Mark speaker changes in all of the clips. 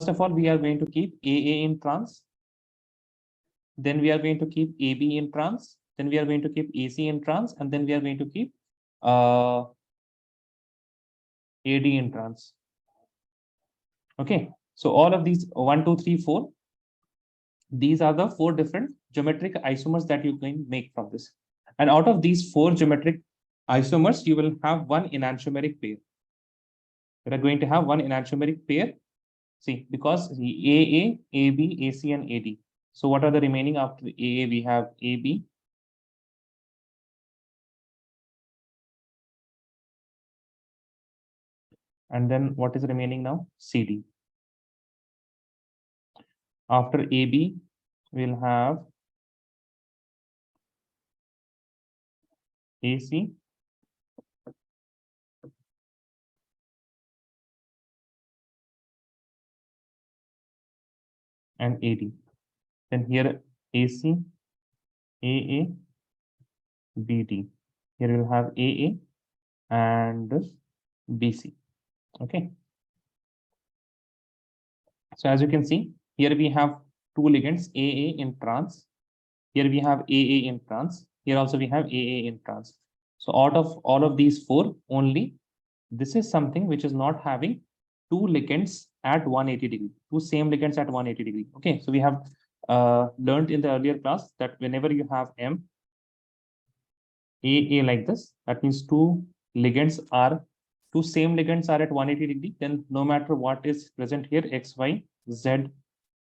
Speaker 1: of all, we are going to keep AA in trans. Then we are going to keep AB in trans. Then we are going to keep AC in trans, and then we are going to keep AD in trans. Okay, so all of these 1, 2, 3, 4. These are the 4 different geometric isomers that you can make from this. And out of these 4 geometric isomers, you will have one enantiomeric pair. We are going to have one enantiomeric pair. See, because the AA, AB, AC, and AD. So what are the remaining after the AA? We have AB. And then what is remaining now? CD. After AB, we'll have AC. And AD. Then here AC, AA, BD. Here we'll have AA and BC. Okay. So as you can see, here we have 2 ligands, AA in trans. Here we have AA in trans. Here also we have AA in trans. So out of all of these 4, only this is something which is not having 2 ligands at 180 degree, 2 same ligands at 180 degree. Okay, so we have learned in the earlier class that whenever you have M, AA like this, that means 2 same ligands are at 180 degree, then no matter what is present here, X, Y, Z,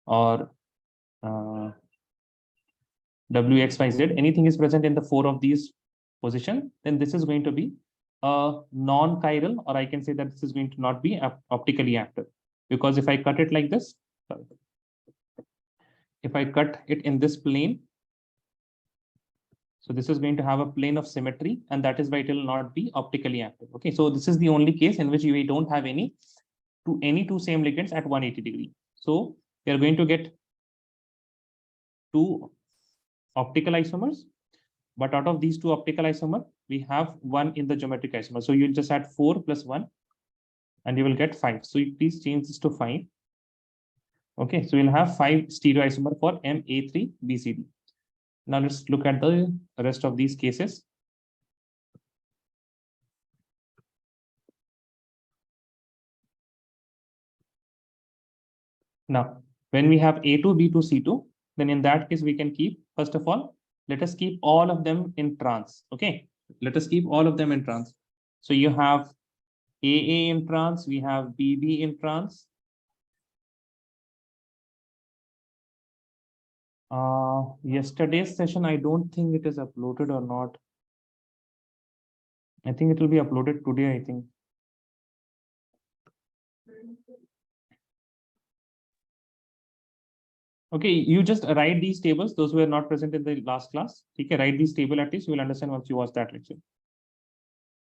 Speaker 1: or W, X, Y, Z, anything is present in the 4 of these position, then this is going to be a non-chiral, or I can say that this is going to not be optically active. Because if I cut it like this, if I cut it in this plane, so this is going to have a plane of symmetry, and that is why it will not be optically active. Okay, so this is the only case in which we don't have any two same ligands at 180 degree. So we are going to get 2 optical isomers, but out of these 2 optical isomers, we have 1 in the geometric isomer. So you'll just add 4 plus 1, and you will get 5. So you please change this to 5. Okay, so we'll have 5 stereoisomer for MA3BCD. Now let's look at the rest of these cases. Now, when we have A2, B2, C2, then in that case, we can keep, first of all, let us keep all of them in trans. Okay, let us keep all of them in trans. So you have AA in trans, we have BB in trans. Yesterday's session, I don't think it is uploaded or not. I think it will be uploaded today, I think. Okay, you just write these tables, those who are not present in the last class. Okay, write these table at least, you will understand once you watch that lecture.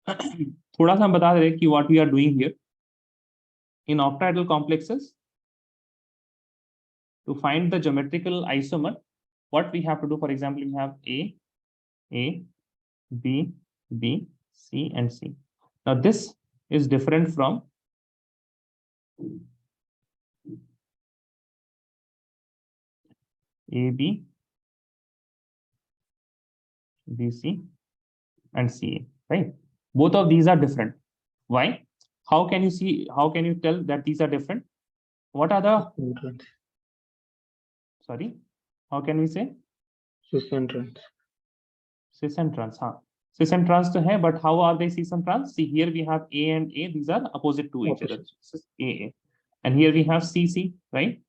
Speaker 1: थोड़ा सा हम बता रहे कि what we are doing here in octahedral complexes. To find the geometrical isomer, what we have to do, for example, we have A, B, B, C, and C. Now this is different from AB, BC, and CA, right? Both of these are different. Why? How can you see, how can you tell that these are different? What are the, sorry, how can we say?
Speaker 2: Cis and trans.
Speaker 1: Cis and trans, huh? Cis and trans to hai, but how are they cis and trans? See, here we have A and A, these are opposite to each other. This is AA. And here we have CC, right?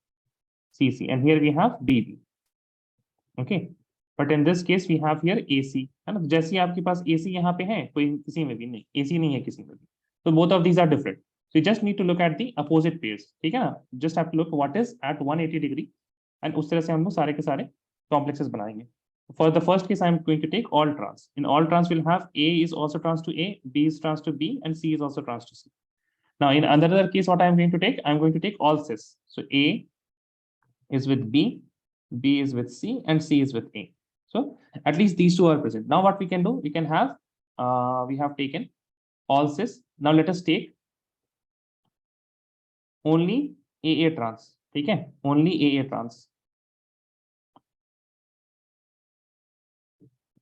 Speaker 1: CC, and here we have BB. Okay, but in this case we have here AC, है ना? जैसे आपके पास AC यहाँ पे है, कोई किसी में भी नहीं, AC नहीं है किसी में भी. So both of these are different. So you just need to look at the opposite pairs. ठीक है ना? Just have to look what is at 180 degree, and उस तरह से हम लोग सारे के सारे complexes बनाएंगे. For the first case, I'm going to take all trans. In all trans, we'll have A is also trans to A, B is trans to B, and C is also trans to C. Now, in another case, what I'm going to take? I'm going to take all cis. So A is with B, B is with C, and C is with A. So at least these 2 are present. Now what we can do? We can have, we have taken all cis. Now let us take only AA trans, ठीक है, only AA trans.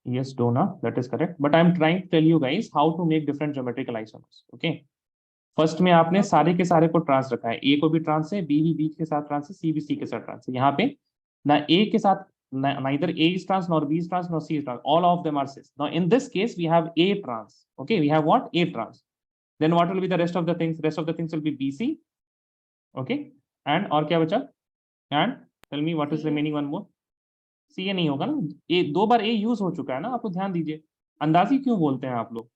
Speaker 1: Yes, Dona, that is correct. But I'm trying to tell you guys how to make different geometrical isomers. Okay. First में आपने सारे के सारे को trans रखा है, ए को भी ट्रांस है, बी भी बी के साथ ट्रांस है, सी भी सी के साथ ट्रांस है. यहाँ पे ना ए के साथ, neither A is trans nor B is trans nor C is trans. All of them are cis. Now in this case we have A trans. Okay, we have what? A trans. Then what will be the rest of the things? Rest of the things will be BC. Okay, and और क्या बचा? And tell me what is remaining one more? C A नहीं होगा ना, ए दो बार A use हो चुका है ना, आपको ध्यान दीजिए. अंदाजी क्यों बोलते हैं आप लोग?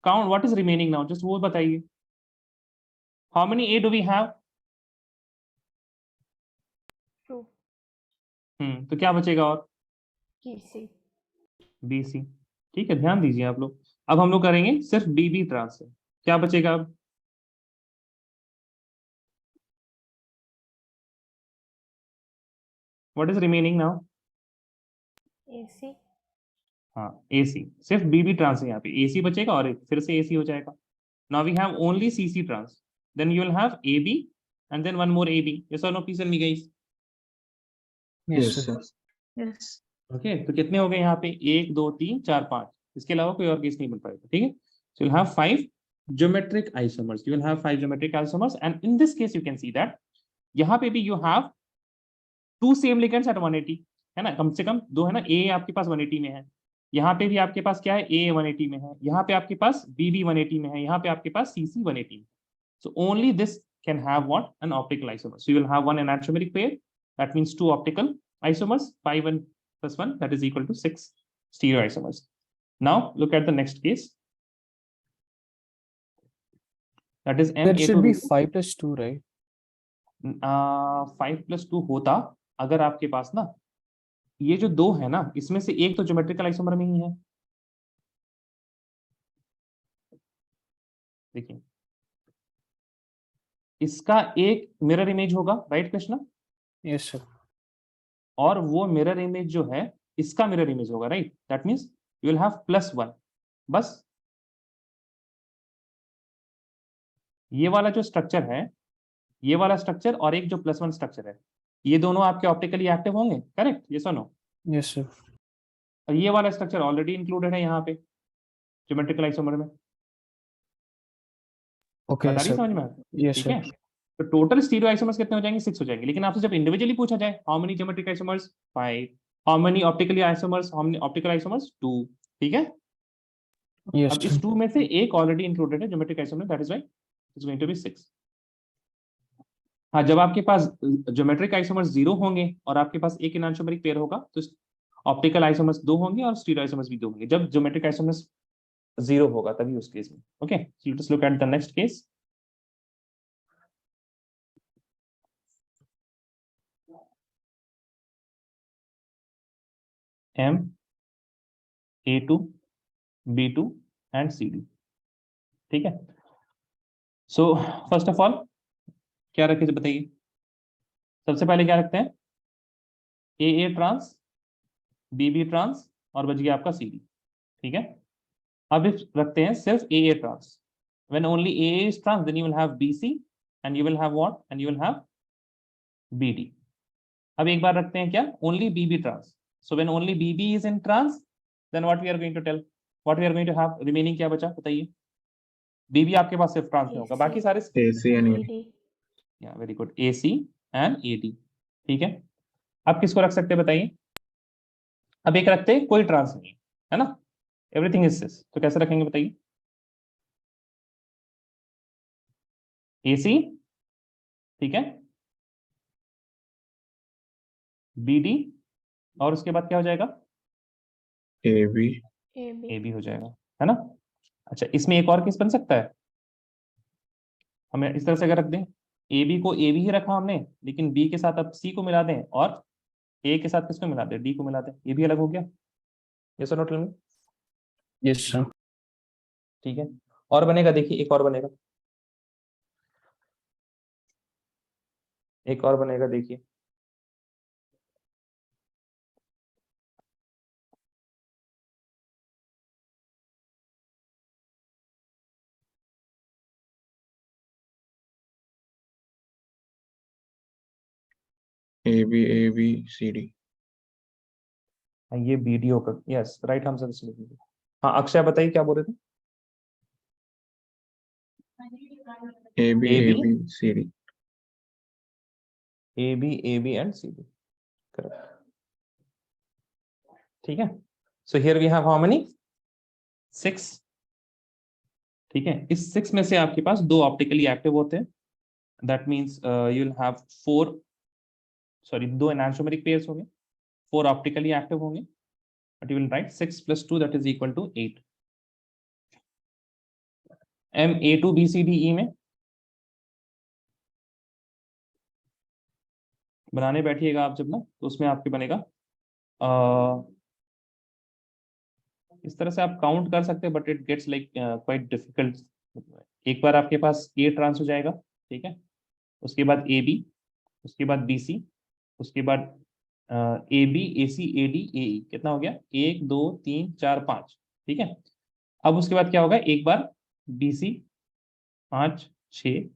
Speaker 1: Count what is remaining now, just वो बताइए. How many A do we have?
Speaker 2: 2.
Speaker 1: तो क्या बचेगा और?
Speaker 2: BC.
Speaker 1: BC. ठीक है, ध्यान दीजिए आप लोग. अब हम लोग करेंगे सिर्फ BB ट्रांस से. क्या बचेगा अब? What is remaining now?
Speaker 2: AC.
Speaker 1: हाँ, AC. सिर्फ BB ट्रांस है यहाँ पे. AC बचेगा और फिर से AC हो जाएगा. Now we have only CC trans. Then you will have AB and then one more AB. Yes or no, please tell me guys.
Speaker 3: Yes, sir.
Speaker 2: Yes.
Speaker 1: Okay, तो कितने हो गए यहाँ पे? 1 2 3 4 5. इसके अलावा कोई और केस नहीं बन पाएगा. ठीक है, so you have 5 geometric isomers. You will have 5 geometric isomers, and in this case you can see that यहाँ पे भी you have 2 same ligands at 180, है ना, कम से कम 2 है ना. A आपके पास 180 में है, यहाँ पे भी आपके पास क्या है, A 180 में है, यहाँ पे आपके पास BB 180 में है, यहाँ पे आपके पास CC 180 में. So only this can have what? An optical isomer. So you will have one enantiomeric pair. That means 2 optical isomers. 5 and plus 1, that is equal to 6 stereoisomers. Now look at the next case. That is
Speaker 3: There should be
Speaker 1: MA2.
Speaker 3: 5 plus 2, right?
Speaker 1: 5 plus 2 होता अगर आपके पास ना ये जो 2 है ना, इसमें से एक तो ज्योमेट्रिकल आइसोमर में ही है. देखिए, इसका एक मिरर इमेज होगा, राइट कृष्णा?
Speaker 3: Yes, sir.
Speaker 1: और वो मिरर इमेज जो है इसका मिरर इमेज होगा, right? That means you will have +1. बस ये वाला जो स्ट्रक्चर है, ये वाला स्ट्रक्चर और एक जो +1 स्ट्रक्चर है, ये दोनों आपके ऑप्टिकली एक्टिव होंगे, करेक्ट? ये सुनो.
Speaker 3: Yes, sir.
Speaker 1: और ये वाला स्ट्रक्चर ऑलरेडी इंक्लूडेड है यहाँ पे ज्योमेट्रिकल आइसोमर में.
Speaker 3: Okay,
Speaker 1: बता रही
Speaker 3: sir.
Speaker 1: समझ में?
Speaker 3: Yes,
Speaker 1: ठीक
Speaker 3: sir.
Speaker 1: है, तो टोटल स्टीरियो आइसोमर्स कितने हो जाएंगे? 6 हो जाएंगे. लेकिन आपसे जब इंडिविजुअली पूछा जाए how many geometric isomers? 5. How many optically isomers? How many optical isomers? 2. ठीक है,
Speaker 3: Yes,
Speaker 1: अब इस
Speaker 3: sir.
Speaker 1: 2 में से एक ऑलरेडी इंक्लूडेड है geometric isomer, that is why it's going to be 6. हाँ, जब आपके पास ज्योमेट्रिक आइसोमर्स 0 होंगे और आपके पास एक एनांटियोमेरिक पेयर होगा तो ऑप्टिकल आइसोमर्स 2 होंगे और स्टीरियो आइसोमर्स भी 2 होंगे. जब ज्योमेट्रिक आइसोमर्स 0 होगा तभी उस केस में. Okay, so let's look at the next case. M A2 B2 and CD. ठीक है, सो फर्स्ट ऑफ ऑल क्या रखे बताइए. सबसे पहले क्या रखते हैं? AA ट्रांस, BB ट्रांस और बच गया आपका CD. ठीक है, अब इस रखते हैं सिर्फ AA trans. When only AA is trans, then you will have BC and you will have what? And you will have BD. अब एक बार रखते हैं क्या? Only BB trans. So when only BB is in trans, then what we are going to tell? What we are going to have remaining क्या बचा बताइए? BB आपके पास सिर्फ ट्रांस में होगा, बाकी सारे
Speaker 3: AC and AD.
Speaker 1: yeah, very good. AC and AD. ठीक है, अब किसको रख सकते हैं बताइए? अब एक रखते हैं कोई ट्रांस नहीं है ना, एवरीथिंग इज सिस. तो कैसे रखेंगे बताइए? AC, ठीक है, BD और उसके बाद क्या हो जाएगा?
Speaker 3: AB.
Speaker 1: AB हो जाएगा, है ना. अच्छा, इसमें एक और केस बन सकता है. हमें इस तरह से अगर रख दें, AB को AB ही रखा हमने, लेकिन B के साथ अब C को मिला दें और A के साथ किसको मिला दें? D को मिला दें. ये भी अलग हो गया. यस और no, tell me.
Speaker 3: Yes, sir.
Speaker 1: ठीक है, और बनेगा, देखिए एक और बनेगा, एक और बनेगा, देखिए.
Speaker 3: AB CD.
Speaker 1: ये BDO का, यस राइट आंसर इसलिए BDO। हाँ अक्षय बताइए क्या बोल रहे थे।
Speaker 3: AB CD.
Speaker 1: AB and CD, correct। ठीक है, so here we have how many 6। ठीक है, इस 6 में से आपके पास 2 ऑप्टिकली एक्टिव होते हैं, that means you will have 4, sorry 2 enantiomeric pairs होंगे, 4 ऑप्टिकली एक्टिव होंगे, but you will write 6 + 2 that is equal to 8। MA2BCDE में बनाने बैठिएगा आप जब ना, तो उसमें आपके बनेगा इस तरह से आप काउंट कर सकते हैं, but it gets like quite difficult. एक बार आपके पास A ट्रांस हो जाएगा, ठीक है, उसके बाद AB, उसके बाद BC, उसके बाद AB AC AD AE, कितना हो गया 1 2 3 4 5। ठीक है, अब उसके बाद क्या होगा, एक बार BC 5 6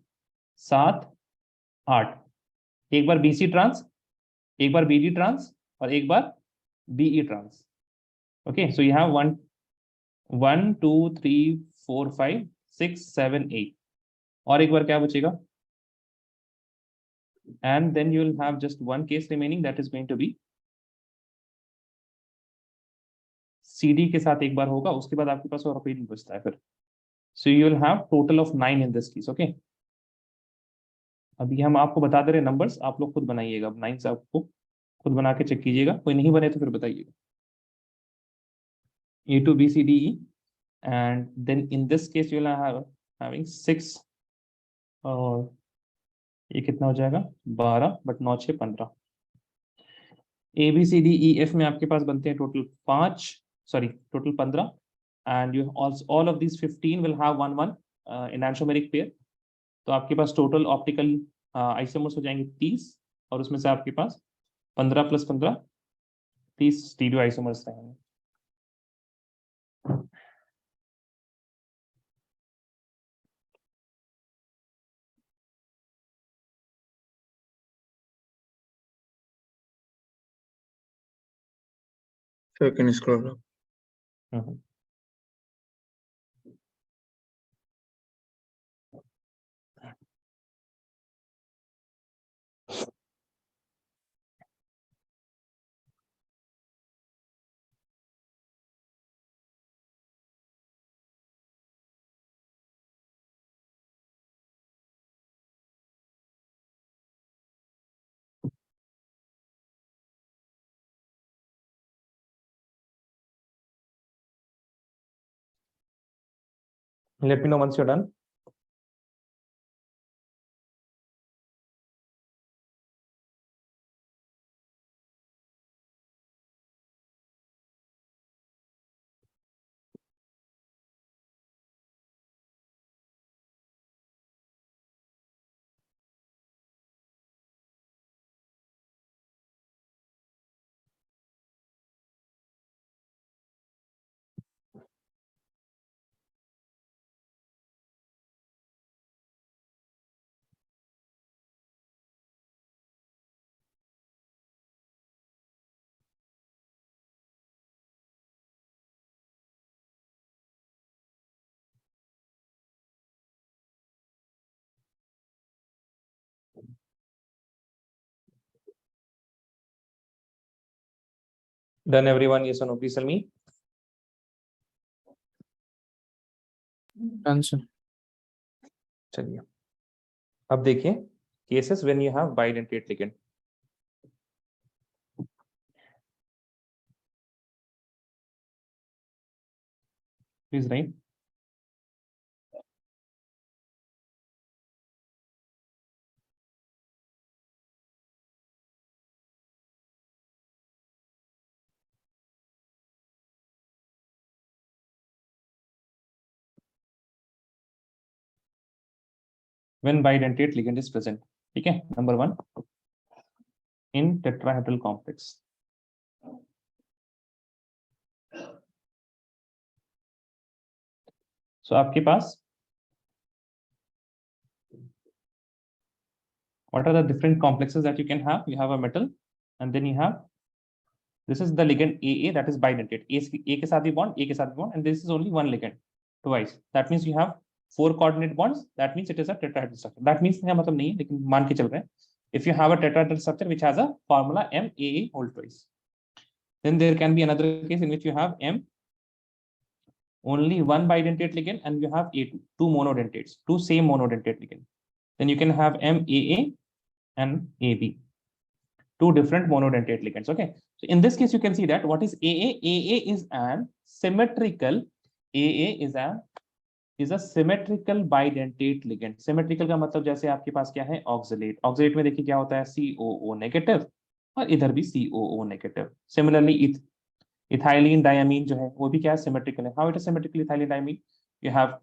Speaker 1: 7 8, एक बार BC ट्रांस, एक बार BD ट्रांस, और एक बार BE trans. Okay, so you have 1 2 3 4 5 6 7 8, और एक बार क्या बचेगा, and then you will have just one case remaining, that is going to be CD के साथ एक बार होगा, उसके बाद आपके पास और कोई नहीं बचता है फिर। So you will have total of 9 in this case, okay। अभी हम आपको बता दे रहे नंबर्स, आप लोग खुद बनाइएगा, 9 से आपको खुद बना के चेक कीजिएगा, कोई नहीं बने तो फिर बताइएगा। A to B C D E, and then in this case you will have having 6, और ये कितना हो जाएगा 12, but 9 6 15। A B C D E F में आपके पास बनते हैं total 5, sorry total 15, and you also all of these 15 will have one enantiomeric pair। तो आपके पास टोटल ऑप्टिकल आइसोमर्स हो जाएंगे 30, और उसमें से आपके पास 15 + 15 30 स्टीरियो आइसोमर्स रहेंगे।
Speaker 3: So you can scroll up.
Speaker 1: Hmm. Let me know once you're done। Done everyone, yes or no, please tell me।
Speaker 3: Answer.
Speaker 1: चलिए, अब देखिए cases when you have bidentate ligand. Please right. When bidentate ligand is present, ठीक है, number 1 इन tetrahedral complex. सो आपके पास What are the different complexes that you can have? You have a metal, and then you have, this is the ligand AA, that is bidentate. A के साथ भी bond, A के साथ भी bond, and this is only one ligand twice. That means you have 4 coordinate bonds. That means it is a tetrahedral structure. That means क्या मतलब नहीं है, लेकिन मान के चल रहे हैं. If you have a tetrahedral structure which has a formula MAA whole twice, then there can be another case in which you have M only one bidentate ligand and you have A2, two monodentates, two same monodentate ligand. Then you can have MAA and AB, two different monodentate ligands. Okay, so in this case you can see that what is AA? AA is an symmetrical, AA is a symmetrical bidentate ligand. Symmetrical का मतलब जैसे आपके पास क्या है, oxalate. Oxalate में देखिए क्या होता है, COO नेगेटिव, और इधर भी COO negative. Similarly ethylene diamine जो है वो भी क्या है, सिमेट्रिकल है. How it is symmetrical ethylene diamine? You have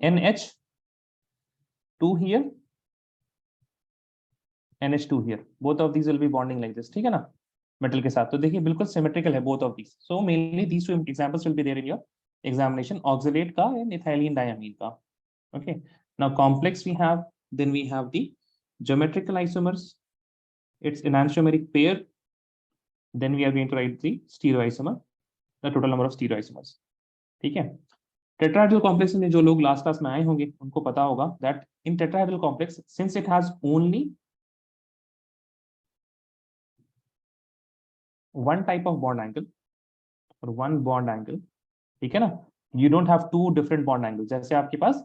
Speaker 1: NH2 here, NH2 here. Both of these will be bonding like this. ठीक है ना, मेटल के साथ. तो देखिए बिल्कुल सिमेट्रिकल है both of these. So mainly these two examples will be there in your examination, oxalate का and ethylene diamine का. Okay, now complex we have, then we have the geometrical isomers. It's enantiomeric pair. Then we are going to write the stereoisomer, the total number of stereoisomers. ठीक है. Tetrahedral complex में जो लोग last class में आए होंगे उनको पता होगा that in tetrahedral complex, since it has only one type of bond angle or one bond angle, ठीक है ना, you don't have two different bond angles. जैसे आपके पास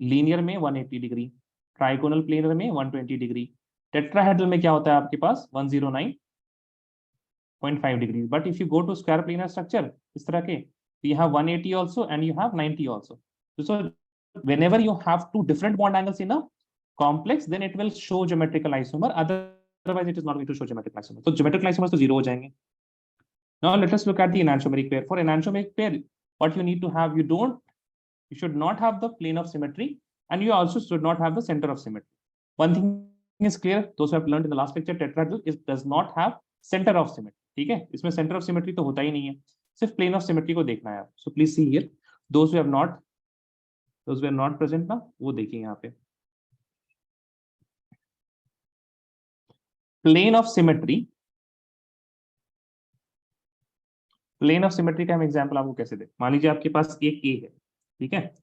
Speaker 1: लीनियर में 180 डिग्री, ट्राइकोनल प्लेनर में 120 डिग्री, टेट्राहेड्रल में क्या होता है आपके पास 109.5 degree. But if you go to square planar structure इस तरह के, you have 180 also and you have 90 also. So whenever you have two different bond angles in a complex, then it will show geometrical isomer. Otherwise, it is not going to show geometrical isomer. So geometrical isomers तो 0 हो जाएंगे. Now let us look at the enantiomeric pair. For enantiomeric pair, what you need to have, you should not have the plane of symmetry, and you also should not have the center of symmetry. One thing is clear, those who have learned in the last lecture, tetrahedral does not have center of symmetry. ठीक है, इसमें center of symmetry तो होता ही नहीं है, सिर्फ plane of symmetry को देखना है आप. So please see here, those who have not present ना, वो देखिए यहाँ पे plane of symmetry. Plane of symmetry का हम एग्जांपल आपको कैसे दें. मान लीजिए आपके पास एक ए है, ठीक है.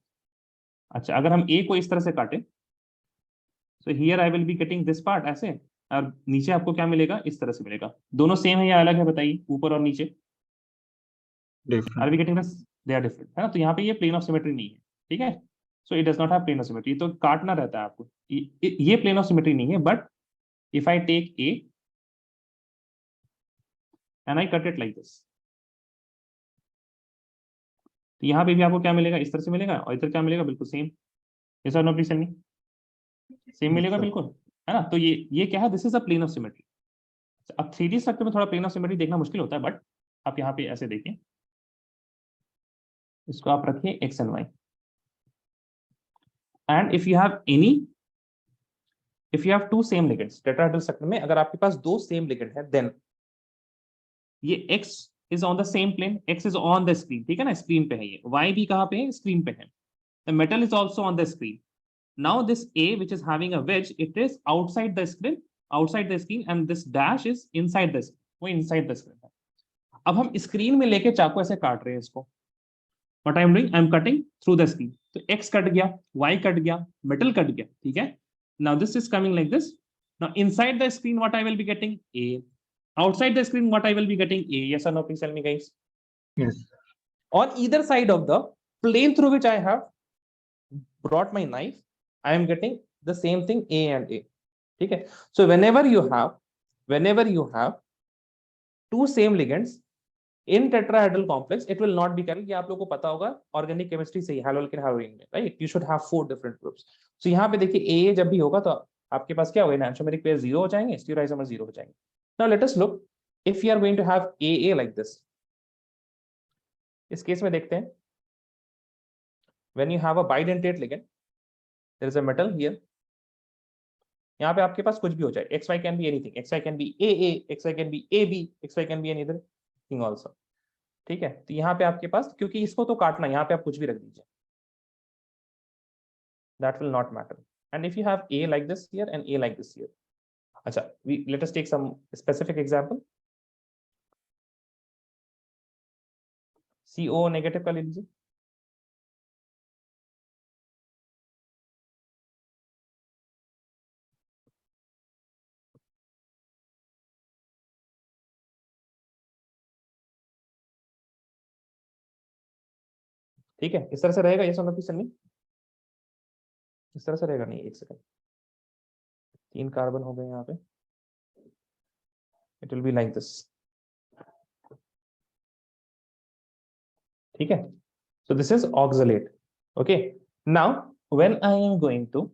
Speaker 1: अच्छा, अगर हम ए को इस तरह से काटें, so here I will be getting this part ऐसे, और नीचे आपको क्या मिलेगा, इस तरह से मिलेगा. दोनों सेम है या अलग है बताइए, ऊपर और नीचे?
Speaker 3: Different.
Speaker 1: Are we getting this? They are different, है ना. तो यहाँ पे ये प्लेन ऑफ सिमेट्री नहीं है, ठीक है. So it does not have plane of symmetry. तो काटना रहता है आपको, ये प्लेन ऑफ सिमेट्री नहीं है. But if I take A and I cut it like this, तो यहाँ पे भी आपको क्या मिलेगा, इस तरह से मिलेगा, और इधर क्या मिलेगा, बिल्कुल सेम. ये sir no please tell me, same मिलेगा बिल्कुल, है ना. तो ये क्या है, this is a plane of symmetry. अब 3D स्ट्रक्चर में थोड़ा प्लेन ऑफ सिमेट्री देखना मुश्किल होता है, बट आप यहाँ पे ऐसे देखिए, इसको आप रखिए x and y, and if you have two same ligands, tetrahedral structure में अगर आपके पास दो same ligand है, then ये x is on the same plane, x is on the screen, ठीक है ना, स्क्रीन पे है ये, y भी कहाँ पे है, स्क्रीन पे है. The metal is also on the screen. Now this A which is having a wedge, it is outside the screen, and this dash is inside the screen, वो inside the screen है. अब हम screen में लेके चाकू ऐसे काट रहे हैं इसको. What I am doing, I am cutting through the screen. तो x कट गया, y कट गया, metal कट गया, ठीक है. Now this is coming like this. Now inside the screen, what I will be getting? A. Outside the screen, what I will be getting? A. Yes or no? Please tell me, guys.
Speaker 3: Yes.
Speaker 1: On either side of the plane through which I have brought my knife, I am getting the same thing, A and A. ठीक है. So whenever you have two same ligands in tetrahedral complex, it will not be carried. ये आप लोगों को पता होगा organic chemistry से ही, haloalkane haloarene में, right. You should have 4 different groups. So यहाँ पे देखिए A जब भी होगा तो आपके पास क्या होगा, एनांटियोमेरिक पेयर 0 हो जाएंगे, स्टीरियोआइसोमर 0 हो जाएंगे. Now let us look if you are going to have AA like this. इस केस में देखते हैं, when you have a bidentate ligand, there is a metal here. यहाँ पे आपके पास कुछ भी हो जाए, XY can be anything, XY can be AA, XY can be AB, XY can be any other thing also, ठीक है. तो यहाँ पे आपके पास, क्योंकि इसको तो काटना, यहाँ पे आप कुछ भी रख दीजिए, that will not matter. and if you have A like this here and A like this here. Acha, let us take some specific example. CO negative का ले लीजिए. ठीक है, इस तरह से रहेगा ये सोना की सन्नी, इस तरह से रहेगा नहीं, एक सेकंड, 3 कार्बन हो गए यहाँ पे, it will be like this. ठीक है, so this is oxalate. Okay, now when I am going to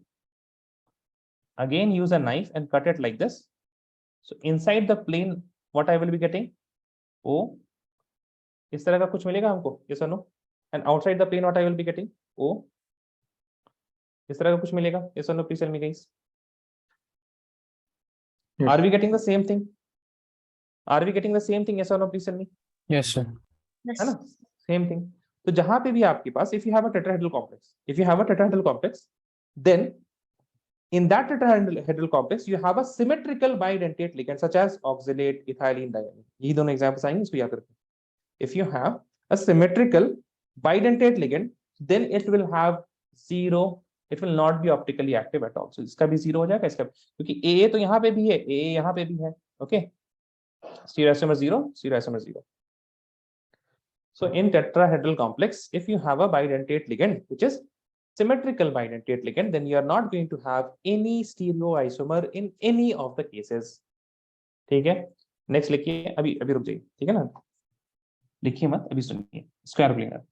Speaker 1: again use a knife and cut it like this, so inside the plane what I will be getting, O, इस तरह का कुछ मिलेगा हमको, yes or no, and outside the plane what I will be getting, O, इस तरह का कुछ मिलेगा, yes or no, please tell me guys.
Speaker 3: Yes.
Speaker 1: Are we getting the same thing? Are we getting the same thing, yes or no, please tell me.
Speaker 4: Yes, sir.
Speaker 2: Yes.
Speaker 1: है ना, same thing. तो जहां पे भी आपके पास, if you have a tetrahedral complex, if you have a tetrahedral complex, then in that tetrahedral complex you have a symmetrical bidentate ligand such as oxalate, ethylene, diamine. ये दोनों एग्जांपल्स आएंगे, इसको याद रखें. If you have a symmetrical bidentate ligand, then it will have zero, it will not be optically active at all. So इसका भी zero हो जाएगा, इसका, क्योंकि AA तो यहाँ पे भी है, AA यहाँ पे भी है. Okay, stereoisomer 0, stereoisomer 0. So in tetrahedral complex, if you have a bidentate ligand which is symmetrical bidentate ligand, then you are not going to have any stereoisomer in any of the cases. ठीक है, next लिखिए, अभी अभी रुक जाइए, ठीक है ना, लिखिए मत, अभी सुनिए. Square planar,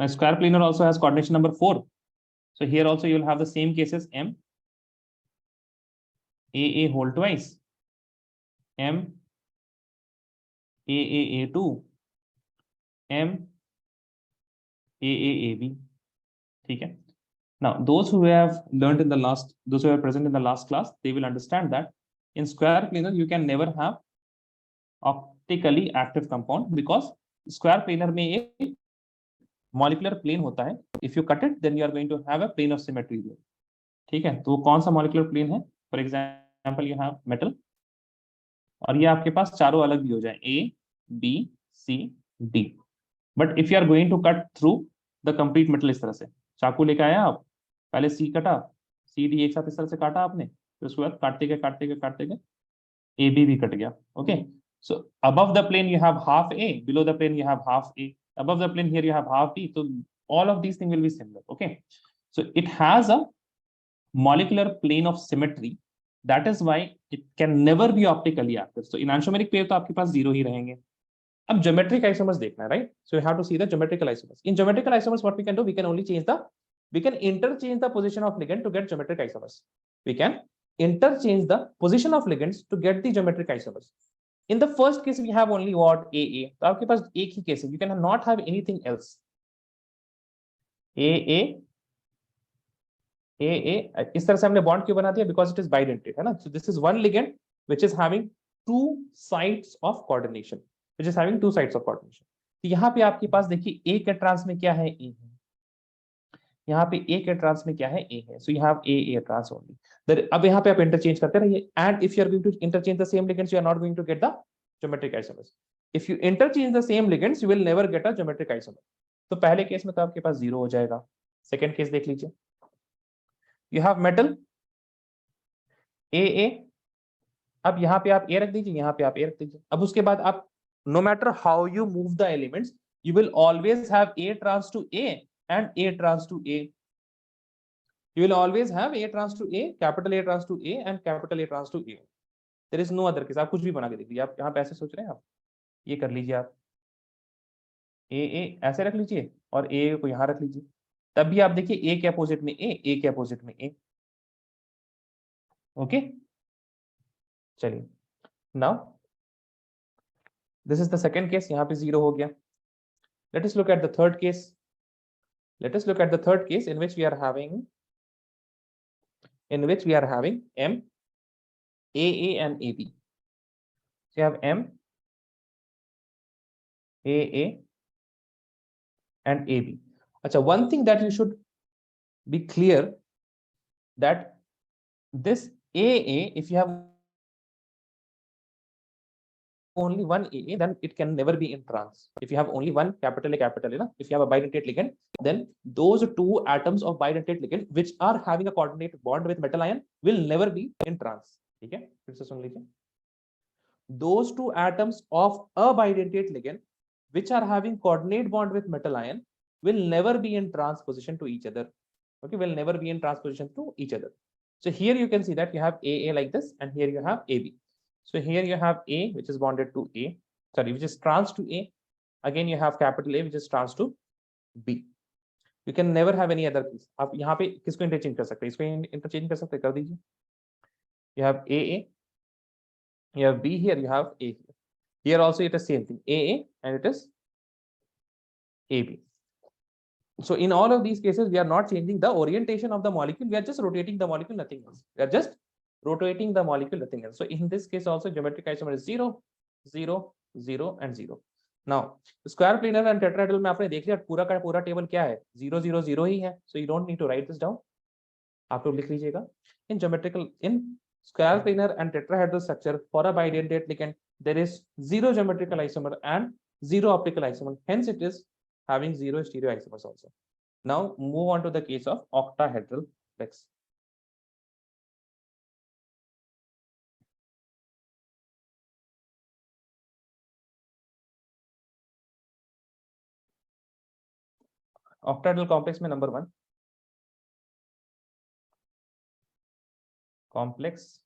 Speaker 1: now square planar also has coordination number 4. So here also you will have the same cases, M, AA whole twice, M, AAA2, M, AAAB. ठीक है. Now those who have learned in the last, those who are present in the last class, they will understand that in square planar you can never have optically active compound, because square planar में एक molecular plane होता है. If you cut it, then you are going to have a plane of symmetry there. ठीक है, तो वो कौन सा molecular plane है? For example, you have metal, और ये आपके पास चारों अलग भी हो जाए, A, B, C, D. But if you are going to cut through the complete metal इस तरह से, चाकू लेके आया आप, पहले C कटा, C D एक साथ इस तरह से काटा आपने, फिर उसके बाद काटते गए A B भी कट गया. Okay, so above the plane you have half A, below the plane you have half A, above the plane here you have half B. So all of these things will be similar. Okay, so it has a molecular plane of symmetry. That is why it can never be optically active. So in enantiomeric pair तो आपके पास 0 ही रहेंगे. अब geometric isomers देखना है, right? So you have to see the geometrical isomers. In geometrical isomers, what we can do? We can only change the, we can interchange the position of ligand to get geometric isomers. We can interchange the position of ligands to get the geometric isomers. In the first case, we have only what? AA. तो आपके पास एक ही case है. You cannot have anything else. AA, इस तरह से हमने bond क्यों बना दिया? Because it is bidentate, है ना? So this is one ligand which is having two sides of coordination. Which is having two sides of coordination. तो यहाँ पे आपके पास देखिए A के ट्रांस में क्या है? A है. यहाँ पे A के ट्रांस में क्या है? A है. So you have A trans only. अब यहाँ पे आप इंटरचेंज करते रहिए. And if you are going to interchange the same ligands, you are not going to get the geometric isomers. If you interchange the same ligands, you will never get a geometric isomer. तो पहले case में तो आपके पास 0 हो जाएगा. Second case देख लीजिए. You have metal AA. अब यहाँ पे आप A रख दीजिए, यहाँ पे आप A रख दीजिए. अब उसके बाद आप, no matter how you move the elements, you will always have A trans to A and A trans to A. You will always have A trans to A, capital A trans to A and capital A trans to A. There is no other case. आप कुछ भी बना के देख लीजिए. आप यहाँ पे ऐसे सोच रहे हैं, आप ये कर लीजिए, आप AA ऐसे रख लीजिए और A को यहाँ रख लीजिए. तब भी आप देखिए A के अपोजिट में A के अपोजिट में A. ओके, चलिए. Now this is the second case. यहाँ पे 0 हो गया. Let us look at the third case. Let us look at the third case in which we are having M, AA and AB. So you have M, AA and AB. Acha, one thing that you should be clear that this AA, if you have only one AA, then it can never be in trans. If you have only one capital A, if you have a bidentate ligand, then those two atoms of bidentate ligand which are having a coordinate bond with metal ion will never be in trans. Okay, फिर से सुन लीजिए. Those two atoms of a bidentate ligand which are having coordinate bond with metal ion will never be in transposition to each other. Okay, will never be in transposition to each other. So here you can see that you have AA like this, and here you have AB. So here you have A, which is bonded to A, sorry, which is trans to A. Again, you have capital A, which is trans to B. You can never have any other piece. आप यहाँ पे किसको interchange कर सकते हैं? इसको interchange कर सकते हैं, कर दीजिए. You have AA, you have B here, you have A here. Here also it is same thing, AA, and it is AB. So in all of these cases, we are not changing the orientation of the molecule. We are just rotating the molecule, nothing else. We are just rotating the molecule, nothing else. So in this case also, geometric isomer is 0, 0, 0, and 0. Now, square planar and tetrahedral में आपने देख लिया पूरा का पूरा table क्या है? 0, 0, 0 ही है. So you don't need to write this down. आप लोग लिख लीजिएगा. In square planar and tetrahedral structure for a bidentate ligand, there is 0 geometrical isomer and 0 optical isomer. Hence, it is having 0 stereoisomers also. Now move on to the case of octahedral plex. Octahedral complex में number 1 complex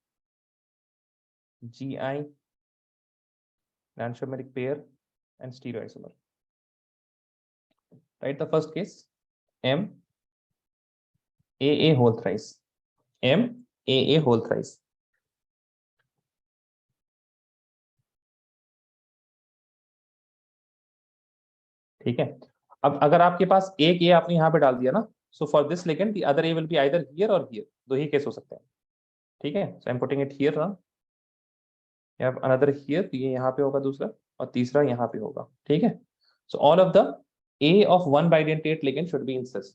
Speaker 1: GI enantiomeric pair and stereoisomer. Right, the first case M AA whole thrice, M AA whole thrice. ठीक है. अब अगर आपके पास एक A आपने यहाँ पे डाल दिया ना, so for this ligand the other A will be either here or here. दो ही केस हो सकते हैं. ठीक है. So I'm putting it here now. You have another here, तो ये यहाँ पे होगा दूसरा, और तीसरा यहाँ पे होगा. ठीक है. So all of the A of one bidentate ligand should be in cis.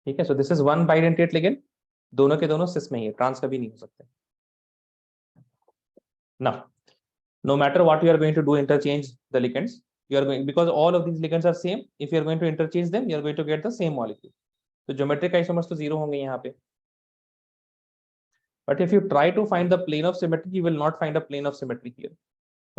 Speaker 1: ठीक है. So this is one bidentate ligand. दोनों के दोनों cis में ही है, ट्रांस कभी नहीं हो सकते. Now, no matter what you are going to do, interchange the ligands. You are going, because all of these ligands are same. If you are going to interchange them, you are going to get the same molecule. So geometric isomers तो zero होंगे यहाँ पे. But if you try to find the plane of symmetry, you will not find a plane of symmetry here.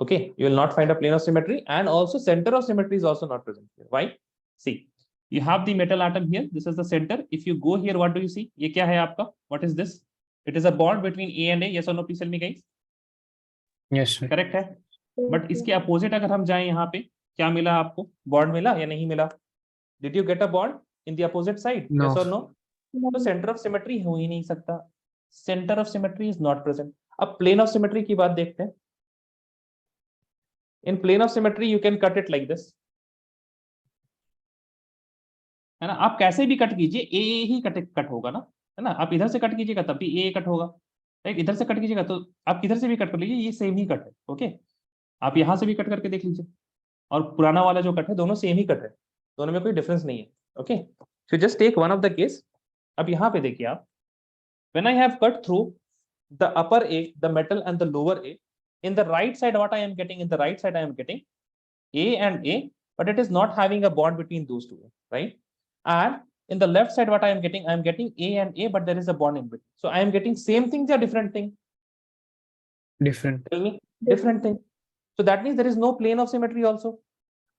Speaker 1: Okay, you will not find a plane of symmetry, and also center of symmetry is also not present here. Why? See, you have the metal atom here. This is the center. If you go here, what do you see? ये क्या है आपका? What is this? It is a bond between A and A. Yes or no? Please tell me, guys.
Speaker 3: Yes, sir.
Speaker 1: Correct है. But इसके opposite अगर हम जाएं यहाँ पे, क्या मिला आपको? Bond मिला या नहीं मिला? Did you get a bond in the opposite side?
Speaker 3: No.
Speaker 1: Yes or no? तो center of symmetry हो ही नहीं सकता. Center of symmetry is not present. अब plane of symmetry की बात देखते हैं. In plane of symmetry, you can cut it like this. है ना. आप कैसे भी कट कीजिए, ए ही कट होगा ना, है ना. आप इधर से कट कीजिएगा तब भी ए कट होगा. राइट. इधर से कट कीजिएगा तो आप किधर से भी कट कर लीजिए, ये सेम ही कट है. ओके. आप यहां से भी कट करके देख लीजिए, और पुराना वाला जो कट है, दोनों सेम ही कट है, दोनों में कोई डिफरेंस नहीं है. Okay. So just take one of the case. अब यहाँ पे देखिए आप, when I have cut through the upper A, the metal and the lower A, in the right side, what I am getting, in the right side I am getting A and A, but it is not having a bond between those two, right? And in the left side, what I am getting A and A, but there is a bond in between. So I am getting same thing or different thing?
Speaker 3: Different.
Speaker 1: Tell me, different thing. So that means there is no plane of symmetry also.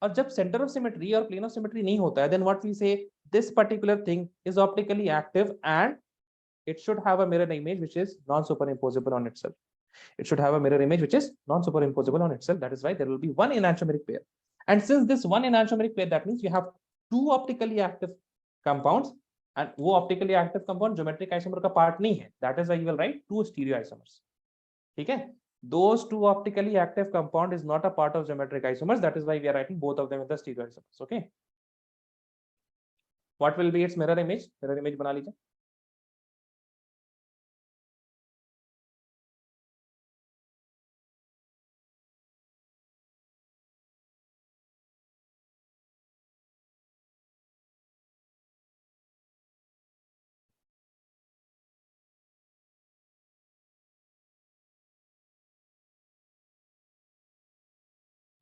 Speaker 1: और जब center of symmetry और plane of symmetry नहीं होता है, then what we say, this particular thing is optically active and it should have a mirror image which is non-superimposable on itself. It should have a mirror image which is non-superimposable on itself. That is why there will be one enantiomeric pair. And since this one enantiomeric pair, that means you have two optically active compounds, and वो optically active compound geometric isomer का part नहीं है. That is why you will write two stereoisomers. ठीक है. Those two optically active compound is not a part of geometric isomers. That is why we are writing both of them in the stereoisomers. Okay. What will be its mirror image? Mirror image बना लीजिए.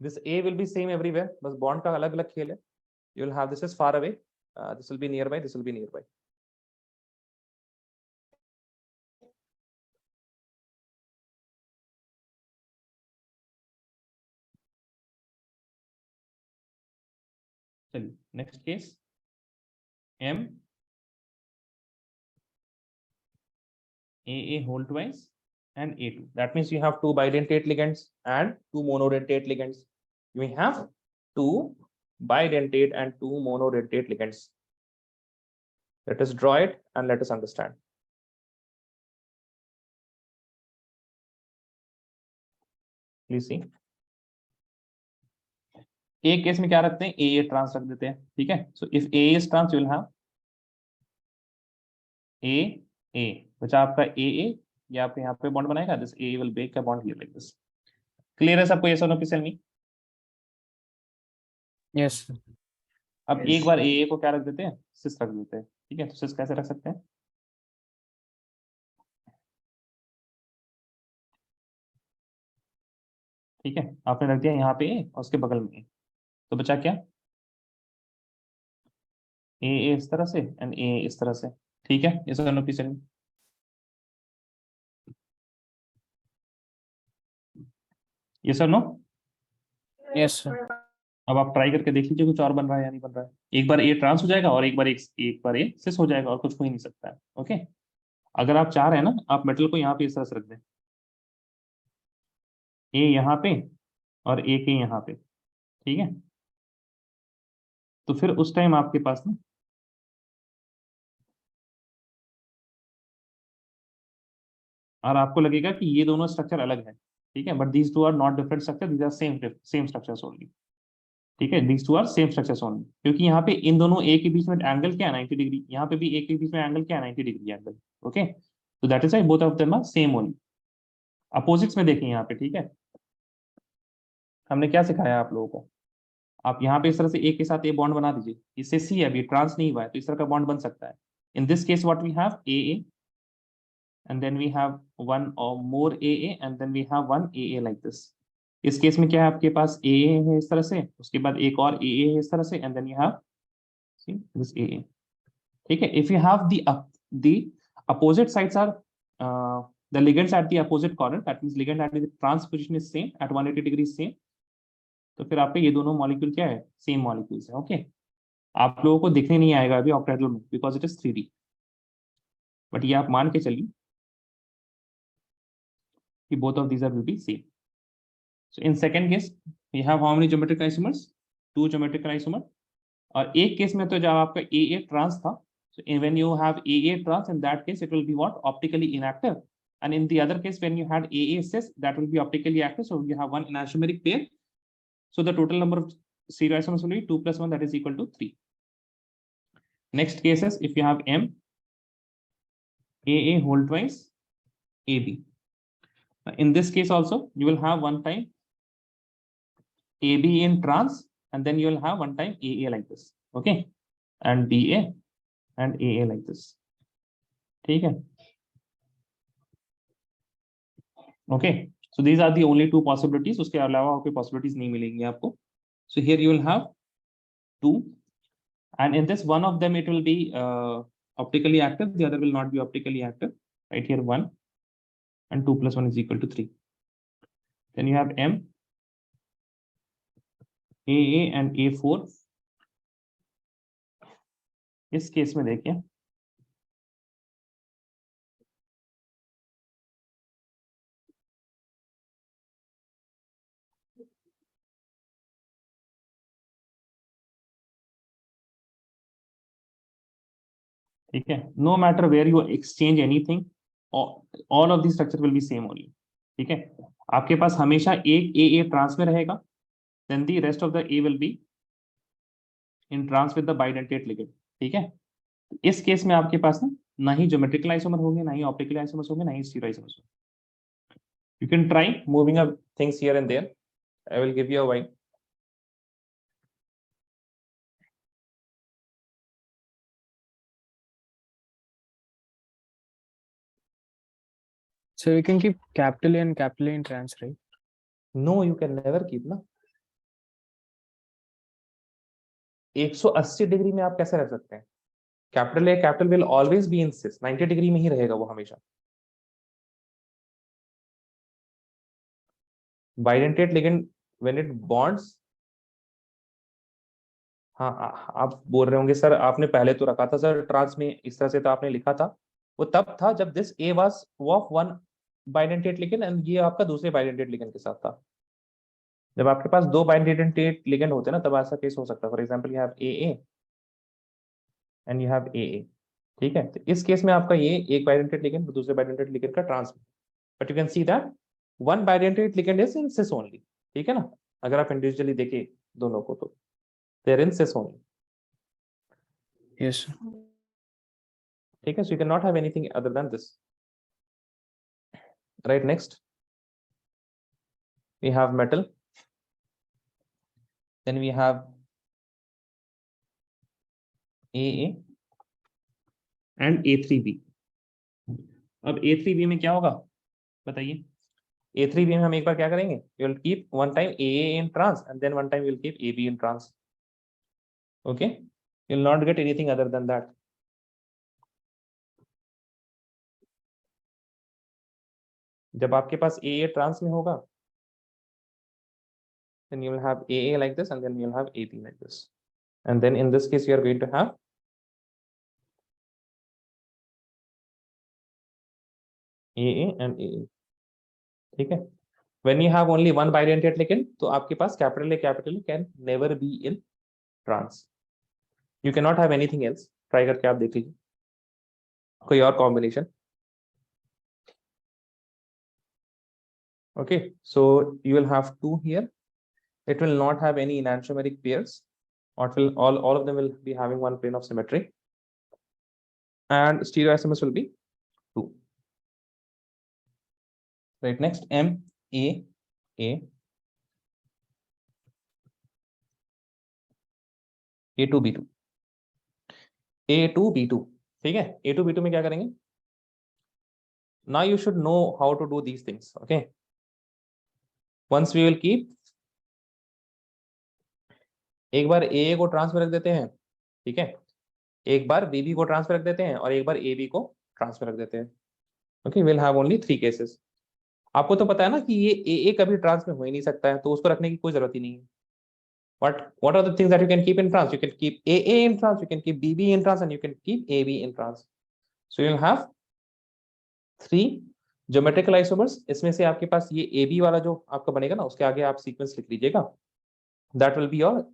Speaker 1: This A will be same everywhere, बस bond का अलग अलग खेल है. You will have this is far away, this will be nearby, this will be nearby. चलिए next case, M AA whole twice and A2. That means you have two bidentate ligands and two monodentate ligands. We have two bidentate and two monodentate ligands. Let us draw it and let us understand. Please see. एक case में क्या रखते हैं, AA trans रख देते हैं, ठीक है. So if AA is trans, you will have AA, बचा आपका AA, या आपके यहाँ पे बॉन्ड बनाएगा, this AA will break a bond here like this. Clear है सबको, yes or no, tell me.
Speaker 3: Yes.
Speaker 1: अब एक बार AA को क्या रख देते हैं, सिस रख देते हैं, ठीक है. तो सिस कैसे रख सकते हैं, ठीक है. आपने रख दिया यहाँ पे A और उसके बगल में A, तो बचा क्या, AA इस तरह से एंड AA इस तरह से, ठीक है. yes or no, please tell me. yes or no.
Speaker 3: Yes, sir.
Speaker 1: अब आप ट्राई करके देख लीजिए कुछ और बन रहा है या नहीं बन रहा है. एक बार ए ट्रांस हो जाएगा और एक बार ए सिस हो जाएगा और कुछ हो ही नहीं सकता है. ओके. अगर आप चाह रहे हैं ना, आप मेटल को यहाँ पे इस तरह से रख दें, ए यहाँ पे और ए के यहाँ पे, ठीक है. तो फिर उस टाइम आपके पास ना और आपको लगेगा कि ये दोनों स्ट्रक्चर अलग है, ठीक है. But these two are not different structure, these are same structures only, ठीक है. These two are same structures only, क्योंकि यहाँ पे इन दोनों ए के बीच में एंगल क्या है, 90 डिग्री. यहाँ पे भी ए के बीच में एंगल क्या है, 90 डिग्री एंगल. ओके. तो that is why both of them are same only. Opposites में देखें यहाँ पे, ठीक है. हमने क्या सिखाया आप लोगों को, आप यहाँ पे इस तरह से ए के साथ ए बॉन्ड बना दीजिए. इससे सी अभी ट्रांस नहीं हुआ है तो इस तरह का बॉन्ड बन सकता है. In this case what we have AA and then we have one or more AA and then we have one AA like this. इस केस में क्या है, आपके पास AA है इस तरह से, उसके बाद एक और AA है इस तरह से, and then you have see this AA, ठीक है. If you have the opposite sides are the ligands at the opposite corner, that means ligand at the trans position is same at 180 degrees same, तो फिर आपके ये दोनों molecule क्या है, same molecules है. ओके. आप लोगों को दिखने नहीं आएगा अभी ऑक्टेड्रल में because it is 3D, but ये आप मान के चलिए कि both of these are will be same. So in second case we have how many geometric isomers, 2 geometric isomer. और एक केस में तो जब आपका AA trans था, so when you have AA trans, in that case it will be what, optically inactive, and in the other case when you had AA cis, that will be optically active. So you have one enantiomeric pair, so the total number of stereoisomers will be 2 plus 1, that is equal to 3. Next case is if you have M AA whole twice AB. In this case also you will have one time AB in trans and then you will have one time AA like this, okay, and BA and AA like this, ठीक है. Okay, so these are the only two possibilities, उसके अलावा और कोई possibilities नहीं मिलेंगी आपको. So here you will have 2 and in this one of them it will be optically active, the other will not be optically active. Right here 1 and 2 plus 1 is equal to 3. Then you have M AA and A4. इस case में देखिए ठीक है. No matter where you exchange anything, all of the structure will be same only, ठीक है. आपके पास हमेशा एक AA ट्रांस में रहेगा, then the rest of the A will be in trans with the bidentate ligand, ठीक है. इस केस में आपके पास ना ही ज्योमेट्रिकल आइसोमर होंगे, ना ही ऑप्टिकल आइसोमर्स होंगे, ना ही स्टीरियो आइसोमर्स होंगे. You can try moving up things here and there. I will give you a why.
Speaker 3: So we can keep capital A and capital A in trans, right?
Speaker 1: No, you can never keep, na. 180 degree में आप कैसे रख सकते हैं? Capital A capital will always be in cis, 90 degree में ही रहेगा वो हमेशा। Bidentate ligand when it bonds, हाँ आप बोल रहे होंगे सर आपने पहले तो रखा था सर ट्रांस में, इस तरह से तो आपने लिखा था, वो तब था जब this A was of one bidentate ligand and ये आपका दूसरे बाइडेंटेट लिगेंड के साथ था। जब आपके पास दो बाइडेंटेट लिगेंड होते हैं ना, तब ऐसा केस हो सकता है। For example you have A and you have A, ठीक है? तो इस केस में आपका ये एक बाइडेंटेट लिगेंड दूसरे बाइडेंटेट लिगेंड का trans, but you can see that one bidentate ligand is in cis only, ठीक है ना? अगर आप इंडिविजुअली देखें दोनों को तो they are in cis only,
Speaker 3: Yes, sir.
Speaker 1: ठीक है? So you can not have anything other than this, right? Next we have metal, then we have AA and A3B. अब A3B में क्या होगा बताइए? A3B में हम एक बार क्या करेंगे, we will keep one time AA in trans and then one time we will keep AB in trans. Okay, you will not get anything other than that. जब आपके पास AA trans में होगा, then you will have AA like this and then you will have AB like this, and then in this case you are going to have AA and AA, ठीक है? When you have only one bidentate ligand, तो आपके पास capital A can never be in trans. You cannot have anything else. Try करके आप देख लीजिए कोई और combination. Okay, so you will have two here. It will not have any enantiomeric pairs, or it will all of them will be having one plane of symmetry, and stereoisomers will be two. Right, next M A A2B2 A2B2, ठीक है? A2B2 में क्या करेंगे? Now you should know how to do these things. Okay, once we will keep, एक बार AA को transfer रख देते हैं, ठीक है? एक बार BB को ट्रांसफर रख देते हैं और एक बार AB को ट्रांसफर रख देते हैं। Okay, will have only 3 cases. आपको तो पता है ना कि ये AA कभी ट्रांस में हो ही नहीं सकता है, तो उसको रखने की कोई जरूरत ही नहीं है। But what are the things that you can keep in trans? You can keep AA in trans, you can keep BB in trans, and you can keep AB in trans. So you'll have 3 geometrical isomers. इसमें से आपके पास ये AB वाला जो आपका बनेगा ना, उसके आगे आप सीक्वेंस लिख लीजिएगा। That will be your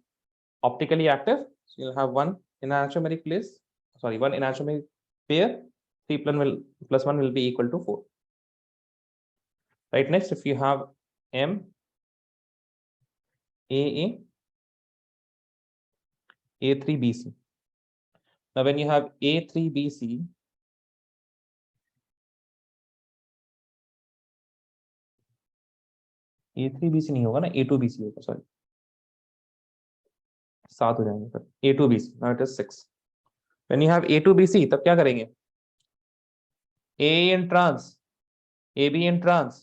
Speaker 1: optically active. So you'll have one enantiomeric place, sorry, one enantiomeric pair. 3 plus 1 will be equal to 4. Right, next, if you have M AA A3BC. Now when you have A3BC, A3BC नहीं होगा ना, A2BC होगा, sorry 7 हो जाएंगे फिर। A2BC, now it is 6. When you have A2BC, तब क्या करेंगे? AA in trans, AB in trans,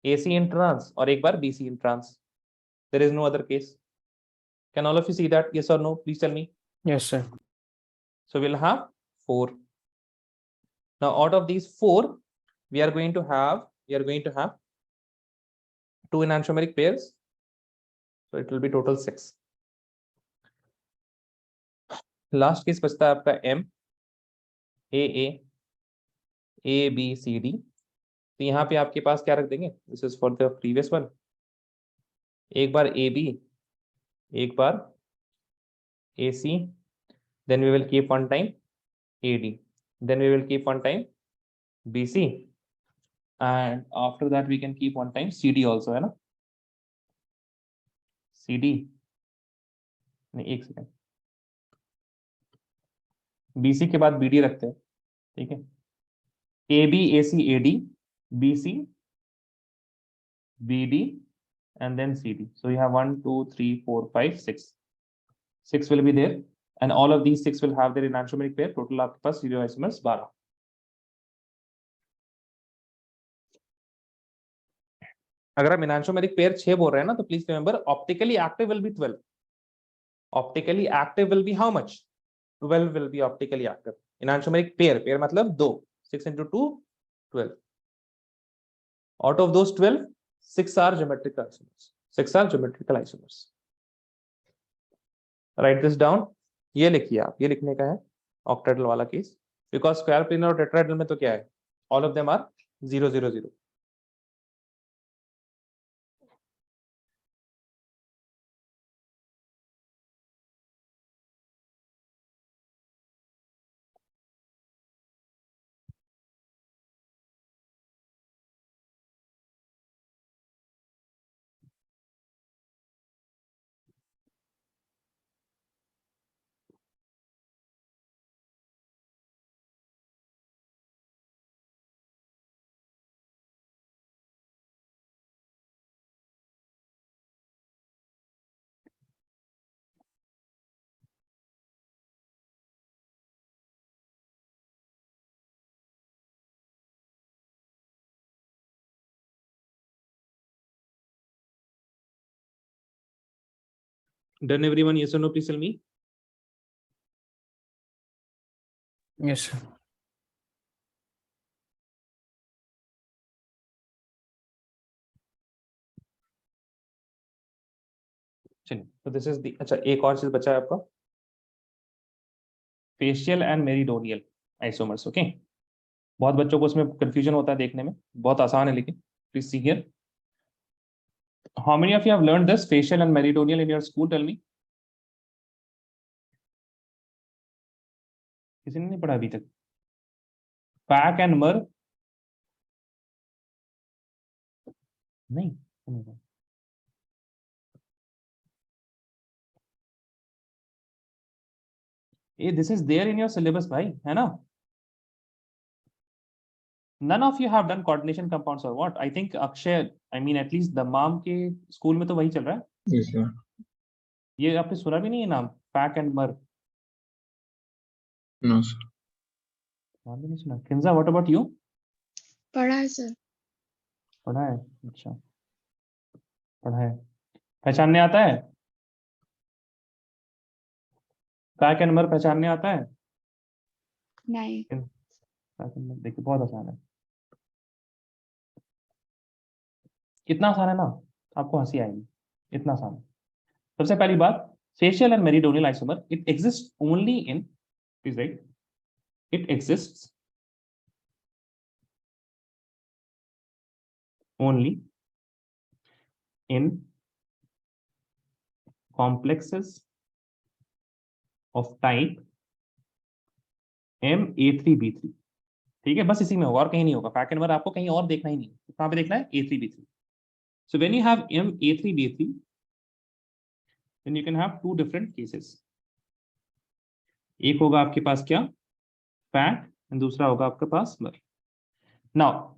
Speaker 1: AC in trans, और एक बार BC in trans. There is no other case. Can all of you see that? Yes or no? Please tell me.
Speaker 3: Yes, sir.
Speaker 1: So we'll have 4. Now out of these 4, we are going to have 2 enantiomeric pairs. So it will be total 6. Last case बचता है आपका M AA ABCD. तो यहाँ पे आपके पास क्या रख देंगे? This is for the previous one. एक बार AB, एक बार AC, then we will keep one time AD, then we will keep one time BC, and after that we can keep one time CD also, है ना? CD नहीं, एक second, BC के बाद BD रखते हैं, ठीक है? AB AC AD BC BD and then CD. So you have 1 2 3 4 5 6. 6 will be there, and all of these 6 will have their enantiomeric pair. Total आपके पास stereoisomers 12. अगर आप enantiomeric pair 6 बोल रहे हैं ना, तो please remember optically active will be 12.
Speaker 4: Optically active will be how much? 12 will be optically active. Enantiomeric pair मतलब 2. 6 into 2, 12. Out of those 12, 6 are geometrical isomers. 6 are geometrical isomers. Write this down. ये लिखिए आप, ये लिखने का है octahedral वाला केस. बिकॉज स्क्वायर प्लेनर और टेट्राहेड्रल में तो क्या है? All of them are 0 0 0. Done everyone? Yes or no? Please tell me.
Speaker 3: Yes, sir.
Speaker 4: चलिए, तो दिस इज दी. अच्छा, एक और चीज बचा है आपका.
Speaker 1: Facial and meridional isomers. Okay, बहुत बच्चों को उसमें कंफ्यूजन होता है देखने में. बहुत आसान है लेकिन. Please see here. How many of you have learned this facial and meridional in your school? Tell me. किसी ने नहीं पढ़ा अभी तक? Pack and mer? नहीं. ये this is there in your syllabus भाई, है ना? None of you have done coordination compounds or what? I think Akshay, I mean at least दमाम के स्कूल में तो वही चल रहा है.
Speaker 5: Yes, sir.
Speaker 1: ये आपने सुना भी नहीं है नाम, पैक एंड मर?
Speaker 5: No, sir.
Speaker 1: नाम भी नहीं सुना. Kinza, what about you?
Speaker 2: पढ़ा है सर.
Speaker 1: पढ़ा है. अच्छा, पढ़ा है. पहचानने आता है? पैक एंड मर पहचानने आता है?
Speaker 2: नहीं.
Speaker 1: पैक एंड मर देखिए बहुत आसान है. कितना आसान है ना, आपको हंसी आएगी. इतना आसान है. सबसे पहली बात, facial and meridional isomer, it exist only in, please right, it exists only in complexes of type Ma3B3. ठीक है, बस इसी में होगा और कहीं नहीं होगा. पैक एंड मर आपको कहीं और देखना ही नहीं. कहां पे देखना है? A3B3. So when you have Ma3B3, then you can have two different cases. एक होगा आपके पास क्या? पैक, एंड दूसरा होगा आपके पास मर. Now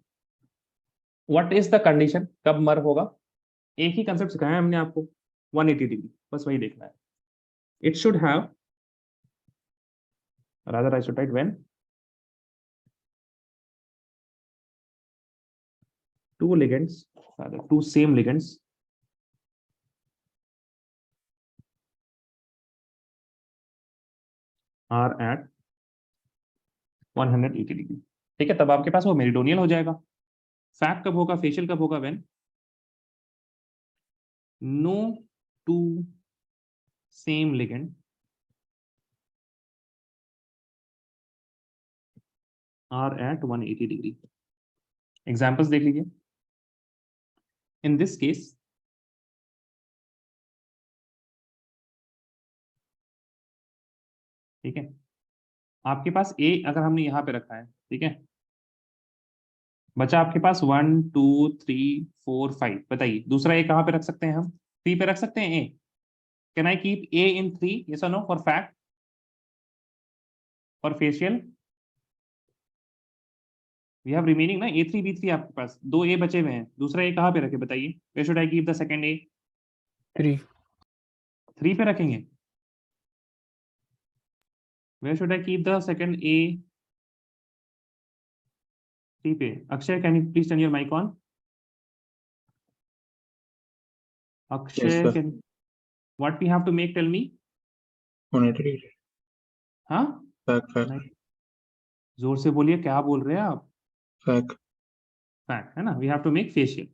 Speaker 1: what is the condition कब मर होगा? एक ही कंसेप्ट सिखाया है हमने आपको, 180 डिग्री, बस वही देखना है. It should have, rather I should write when two ligands, rather two same ligands are at 180 degree. ठीक है, तब आपके पास वो मेरिडोनियल हो जाएगा. फैक कब होगा, फेशियल कब होगा? When no two same ligand are at 180 degree. Examples देख लीजिए. इन दिस केस ठीक है, आपके पास ए अगर हमने यहां पे रखा है, ठीक है, बचा आपके पास 1 2 3 4 5. बताइए दूसरा ए कहां पे रख सकते हैं हम? 3 पे रख सकते हैं A. Can I keep a in 3? Yes और no? For fact, for facial we have remaining ना A3B3. आपके पास 2 ए बचे हुए हैं. दूसरा ए कहां पे रखे बताइए? Where should I keep the second A?
Speaker 3: 3.
Speaker 1: 3 पे रखेंगे. Where should I keep the second A? 3 पे. Akshay, can you please turn your mic on?
Speaker 5: Yes,
Speaker 1: Akshay,
Speaker 5: sir.
Speaker 1: can what we have to make? Tell me.
Speaker 5: 180 degree.
Speaker 1: हाँ
Speaker 5: Fact.
Speaker 1: नहीं, जोर से बोलिए, क्या बोल रहे हैं आप?
Speaker 5: Fact.
Speaker 1: फैक्ट है ना, we have to make facial.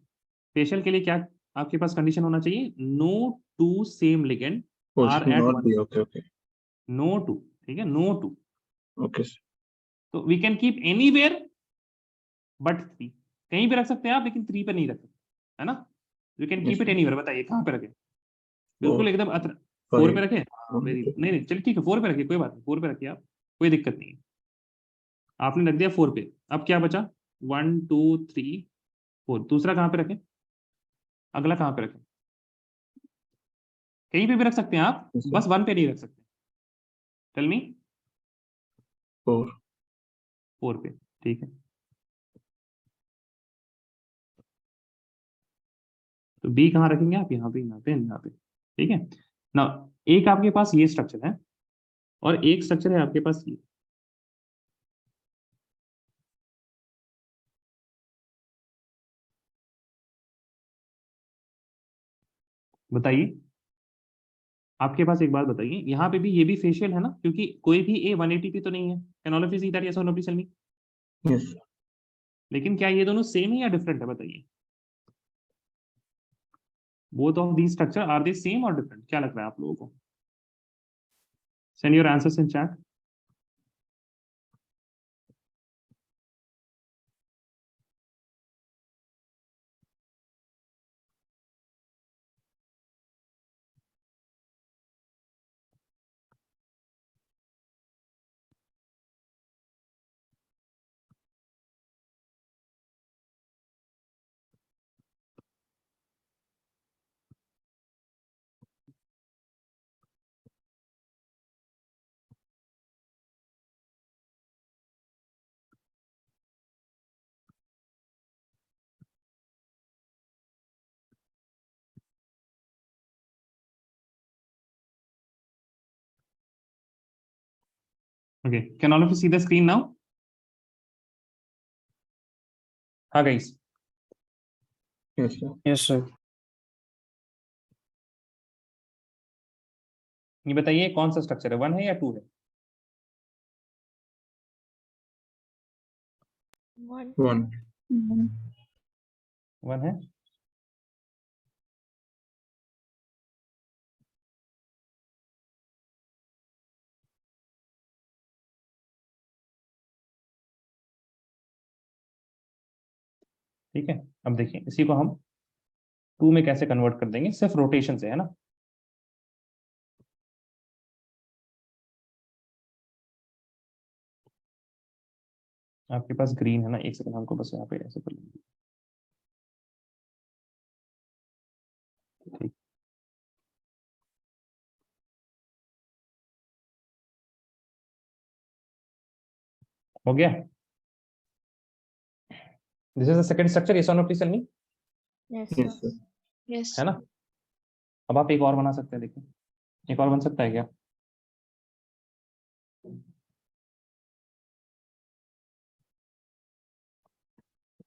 Speaker 1: Facial के लिए क्या आपके पास कंडीशन होना चाहिए? No two same ligand
Speaker 5: Oh,
Speaker 1: are
Speaker 5: should
Speaker 1: at
Speaker 5: not
Speaker 1: one,
Speaker 5: be. Okay.
Speaker 1: No two, ठीक है, नो टू।
Speaker 5: Okay.
Speaker 1: तो we can keep anywhere but 3, कहीं भी रख सकते हैं आप, लेकिन 3 पे नहीं रख सकते, है ना? You can
Speaker 5: Yes,
Speaker 1: keep it
Speaker 5: sir.
Speaker 1: Anywhere. बताइए कहाँ पे रखें? बिल्कुल एकदम 4
Speaker 5: 5.
Speaker 1: पे रखें। हाँ,
Speaker 5: one,
Speaker 1: वेरी
Speaker 5: two.
Speaker 1: नहीं नहीं, चलिए ठीक है, 4 पे रखिए, कोई बात नहीं, 4 पे रखिए आप, कोई दिक्कत नहीं है। आपने रख दिया 4 पे, अब क्या बचा? 1 2 3 4। दूसरा कहाँ पे रखें? अगला कहाँ पे रखें? कहीं पे भी रख सकते हैं आप,
Speaker 5: Yes, sir.
Speaker 1: बस 1 पे नहीं रख सकते। Tell me.
Speaker 5: 4.
Speaker 1: 4 पे, ठीक है। तो बी कहाँ रखेंगे आप? यहाँ पे, यहाँ पे, यहाँ पे, ठीक है ना। एक आपके पास ये स्ट्रक्चर है और एक स्ट्रक्चर है आपके पास ये। बताइए, आपके पास एक बात बताइए, यहाँ पे भी ये भी फेशियल है ना, क्योंकि कोई भी ए 180 पे तो नहीं है। Can all of you see that? Yes और no please tell me.
Speaker 5: Yes.
Speaker 1: लेकिन क्या ये दोनों सेम है या डिफरेंट है? बताइए। Both of these structure are they same और डिफरेंट? क्या लग रहा है आप लोगों को? Send your answers in chat. Okay, can all of you see the screen now? हाँ guys,
Speaker 5: Yes, sir.
Speaker 3: Yes, sir.
Speaker 1: ये बताइए कौन सा स्ट्रक्चर है, 1 है या 2 है?
Speaker 2: 1
Speaker 5: 1.
Speaker 1: 1 है। ठीक है, अब देखिए इसी को हम 2 में कैसे कन्वर्ट कर देंगे, सिर्फ रोटेशन से, है ना। आपके पास ग्रीन है ना, एक सेकंड, हमको बस यहाँ पे ऐसे कर लेंगे। ठीक, हो गया। This is the second structure, yes और no please tell me.
Speaker 2: Yes,
Speaker 5: Yes,
Speaker 2: sir.
Speaker 5: sir.
Speaker 2: Yes.
Speaker 1: है ना। अब आप एक और बना सकते हैं, देखिए एक और बन सकता है क्या?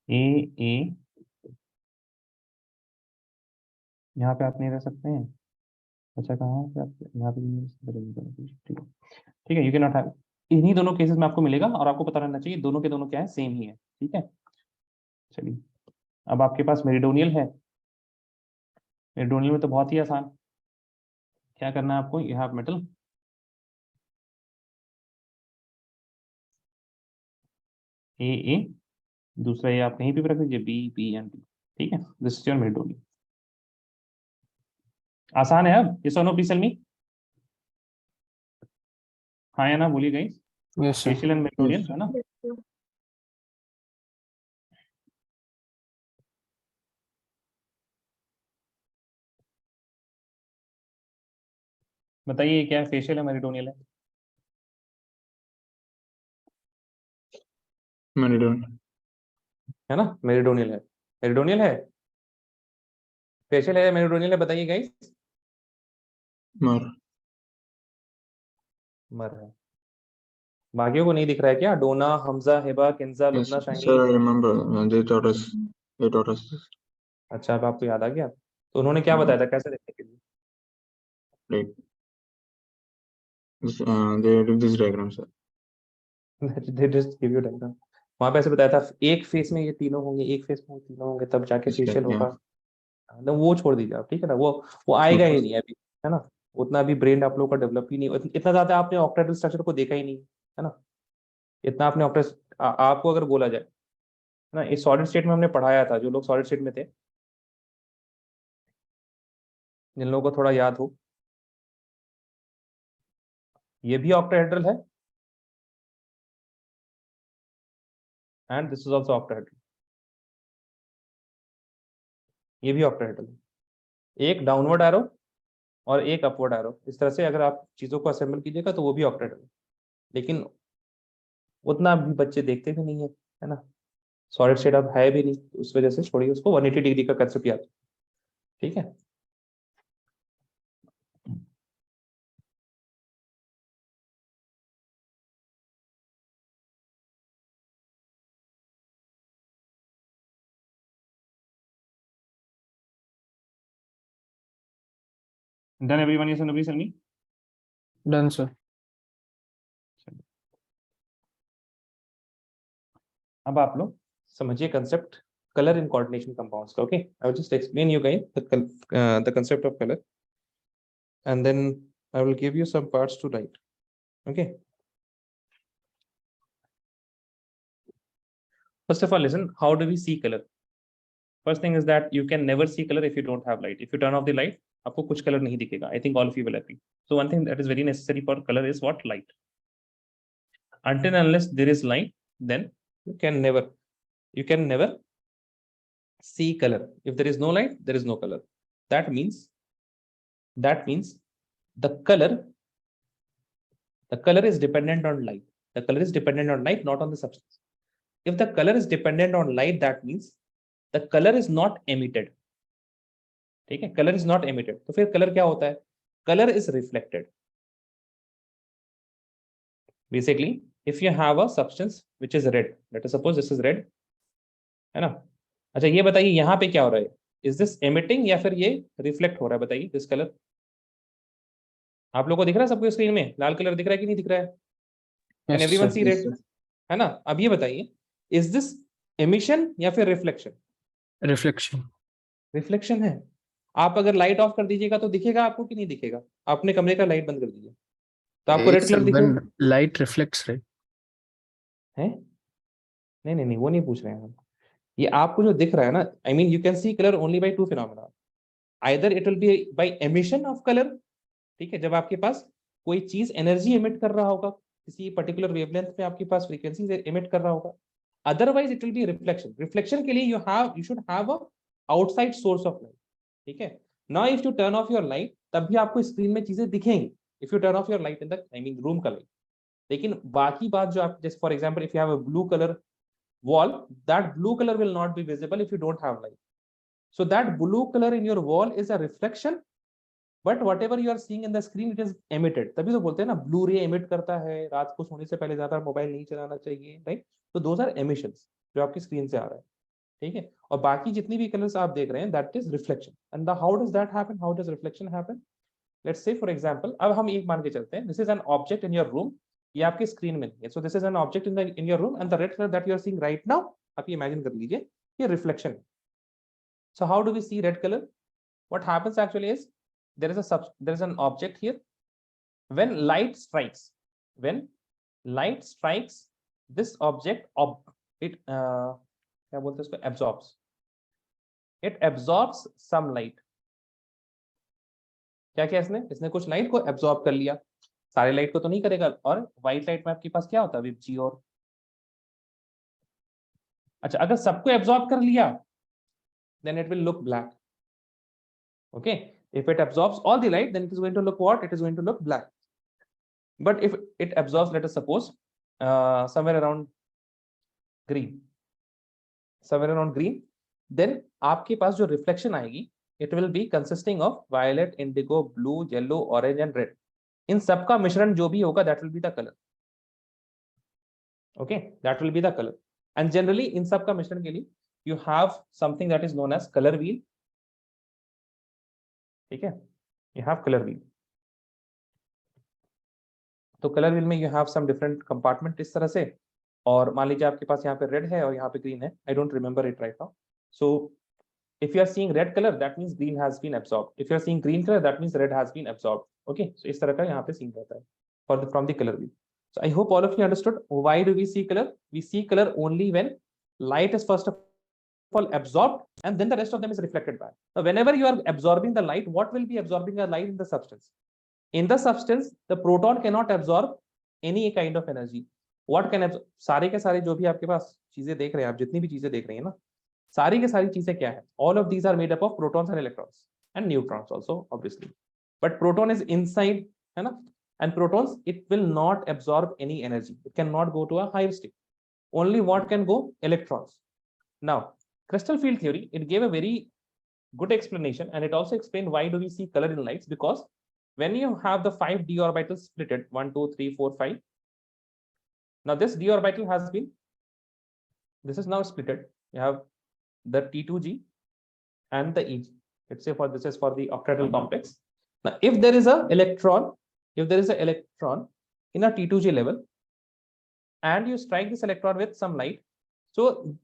Speaker 1: ए ए, यहाँ पे आप नहीं रह सकते हैं। अच्छा, कहाँ पे आप यहाँ पे नहीं रह सकते? ठीक है, ठीक है, यू कैन नॉट हैव। इन्हीं दोनों केसेस में आपको मिलेगा और आपको पता रहना चाहिए दोनों के दोनों क्या है, सेम ही है। ठीक है, चलिए अब आपके पास मेरिडोनियल है। मेरिडोनियल में तो बहुत ही आसान, क्या करना है आपको, यू हैव मेटल, ए, दूसरा ये आप कहीं पे भी रख दीजिए, बी बी एंड बी। ठीक है, दिस इज योर मेरिडोनियल। आसान है अब, ये सोनो प्लीज टेल मी। हाँ या ना बोलिए guys.
Speaker 3: Yes, sir.
Speaker 1: Facial and meridional,
Speaker 5: Yes,
Speaker 1: है ना।
Speaker 2: Yes, sir.
Speaker 1: बताइए ये क्या है, फेशियल है मेरिडोनियल है?
Speaker 5: Meridonial.
Speaker 4: है ना, मेरिडोनियल है। मेरिडोनियल है, फेशियल है, मेरिडोनियल है, बताइए गाइस।
Speaker 5: Mar.
Speaker 4: मर है। बाकियों को नहीं दिख रहा है क्या? डोना, Hamza, Hiba, Kinza,
Speaker 5: Yes,
Speaker 4: Lubna,
Speaker 5: sir.
Speaker 4: Shaheen.
Speaker 5: I remember. They taught us. They taught us this.
Speaker 4: अच्छा, अब आपको याद आ गया। तो उन्होंने क्या बताया था, कैसे देखने के लिए?
Speaker 5: Right. They did this diagram, sir.
Speaker 4: They just give you diagram. वहां पे ऐसे बताया था एक फेस में ये तीनों होंगे, एक फेस में वो तीनों होंगे, तब जाके
Speaker 5: Yes, sir,
Speaker 4: फेशियल
Speaker 5: yeah.
Speaker 4: होगा। ना वो छोड़ दीजिए आप, ठीक है ना, वो आएगा ही
Speaker 5: Okay.
Speaker 4: नहीं अभी, है ना। उतना अभी ब्रेन आप लोगों का डेवलप ही नहीं, इतना ज्यादा आपने ऑक्टेडल स्ट्रक्चर को देखा ही नहीं, है ना। इतना आपने आपको अगर बोला जाए ना, इस सॉलिड स्टेट में हमने पढ़ाया था, जो लोग सॉलिड स्टेट में थे, जिन लोगों को थोड़ा याद हो, ये भी ऑक्टाहेड्रल है and this is also octahedral, ये भी ऑक्टाहेड्रल है। एक डाउनवर्ड एरो और एक अपवर्ड एरो, इस तरह से अगर आप चीजों को असेंबल कीजिएगा तो वो भी ऑक्टाहेड्रल है। लेकिन उतना भी बच्चे देखते भी नहीं है ना, सॉलिड स्टेट अब है भी नहीं, तो उस वजह से छोड़िए उसको, 180 डिग्री का कंसेप्ट याद, ठीक है।
Speaker 1: Done everyone? Yes or no? Please tell me.
Speaker 3: Done, sir.
Speaker 4: अब आप लोग समझिए concept colour in coordination compounds का। Okay, I will just explain you guys the concept of colour and then I will give you some parts to write. Okay, first of all, listen, how do we see color? First thing is that you can never see color if you don't have light. If you turn off the light, आपको कुछ color नहीं दिखेगा। I think all of you will agree. So one thing that is very necessary for color is what? Light. Until and unless there is light, then you can never see color. If there is no light, there is no color. That means the color is dependent on light. The color is dependent on light, not on the substance. If the color is dependent on light, that means the color is not emitted. ठीक है, color is not emitted. तो फिर color क्या होता है? Color is reflected. Basically, if you have a substance which is red, let us suppose this is red, है ना। अच्छा ये बताइए यहाँ पे क्या हो रहा है? Is this emitting या फिर ये reflect हो रहा है? बताइए, this color आप लोगों को दिख रहा है सबको स्क्रीन में? लाल कलर दिख रहा है कि नहीं दिख रहा है? Can
Speaker 3: Yes,
Speaker 4: everyone
Speaker 3: sir.
Speaker 4: see red? है ना। अब ये बताइए, is this emission या फिर reflection?
Speaker 3: Reflection.
Speaker 4: रिफ्लेक्शन है। आप अगर लाइट ऑफ कर दीजिएगा तो दिखेगा आपको कि नहीं दिखेगा? आपने कमरे का लाइट बंद कर दीजिए तो आपको रेड
Speaker 3: It's
Speaker 4: कलर दिखेगा?
Speaker 3: when light reflects, right?
Speaker 4: है? नहीं, वो नहीं पूछ रहे हैं हम। ये आपको जो दिख रहा है ना, I mean you can see colour only by two phenomena. Either it will be by emission of colour, ठीक है, जब आपके पास कोई चीज एनर्जी एमिट कर रहा होगा, किसी पर्टिकुलर वेवलेंथ पे आपके पास फ्रीक्वेंसी एमिट कर रहा होगा। Otherwise it will B reflection. Reflection के लिए you should have a outside source of light, ठीक है। Now if U turn off your light, तब भी आपको स्क्रीन में चीजें दिखेंगी, if U turn off your light in the, I mean room का लाइट। लेकिन बाकी बात जो आप, जैसे for example if you have a blue colour wall, that blue color will not be visible if you don't have light. So that blue color in your wall is a reflection, but whatever you are seeing in the screen, it is emitted. तभी तो बोलते हैं ना blue रे emit करता है, रात को सोने से पहले ज्यादा मोबाइल नहीं चलाना चाहिए, राइट। तो दोज आर एमिशंस जो आपकी स्क्रीन से आ रहा है, ठीक है। और बाकी जितनी भी कलर्स आप देख रहे हैं, that is reflection. And how does that happen, how does reflection happen? Let's say for example, अब हम एक मान के चलते हैं, this is an object in your room, ये आपके स्क्रीन में नहीं है। So this is an object in your room and the red colour that you are seeing right now, आप ये इमेजिन कर लीजिए, ये रिफ्लेक्शन है। So how do we C red colour? What happens actually is there is an object here. When light strikes this object, it क्या बोलते हैं इसको, absorbs. It absorbs some light. क्या किया इसने कुछ लाइट को एब्जॉर्ब कर लिया, सारे लाइट को तो नहीं करेगा। और व्हाइट लाइट में आपके पास क्या होता है, विपजी और, अच्छा अगर सबको एब्जॉर्ब कर लिया then it will look black. Okay, if it absorbs all the light, then it is going to look what? It is going to look black. But if it absorbs, let us suppose somewhere around green, then आपके पास जो reflection आएगी, it will be consisting of violet, indigo, blue, yellow, orange and red. इन सबका मिश्रण जो भी होगा, that will be the color. Okay, that will be the color. And generally इन सबका मिश्रण के लिए you have something that is known as color wheel. ठीक है, you have color wheel. तो कलर व्हील में you have some different compartment इस तरह से, और मान लीजिए आपके पास यहाँ पे रेड है और यहाँ पे ग्रीन है, I don't remember it right now. So if you are seeing red color, that means green has been absorbed. If you are seeing green color, that means red has been absorbed. Okay, so इस तरह का यहाँ पे scene रहता है for the from the color wheel. So I hope all of you understood why do we see color. We see color only when light is first of all absorbed and then the rest of them is reflected back. Now whenever you are absorbing the light, what will be absorbing the light in the substance? In the substance, the proton cannot absorb any kind of energy. What can absorb? सारे के सारे जो भी आपके पास चीजें देख रहे हैं, आप जितनी भी चीजें देख रहे हैं ना, सारी की सारी चीजें क्या है? All of these are made up of protons and electrons and neutrons also obviously, but proton is inside, है ना? And protons, it will not absorb any energy. It cannot go to a higher state. Only what can go? Electrons. Now crystal field theory, it gave a very good explanation, and it also explained why do we see color in lights, because when you have the 5 d orbitals splitted 1 2 3 4 5, now this d orbital has been, this is now splitted. You have the T2G and the EG. Let's say for this is for the octahedral complex. Now if there is a electron, if there is an electron in a T2G level and you strike this electron with some light, so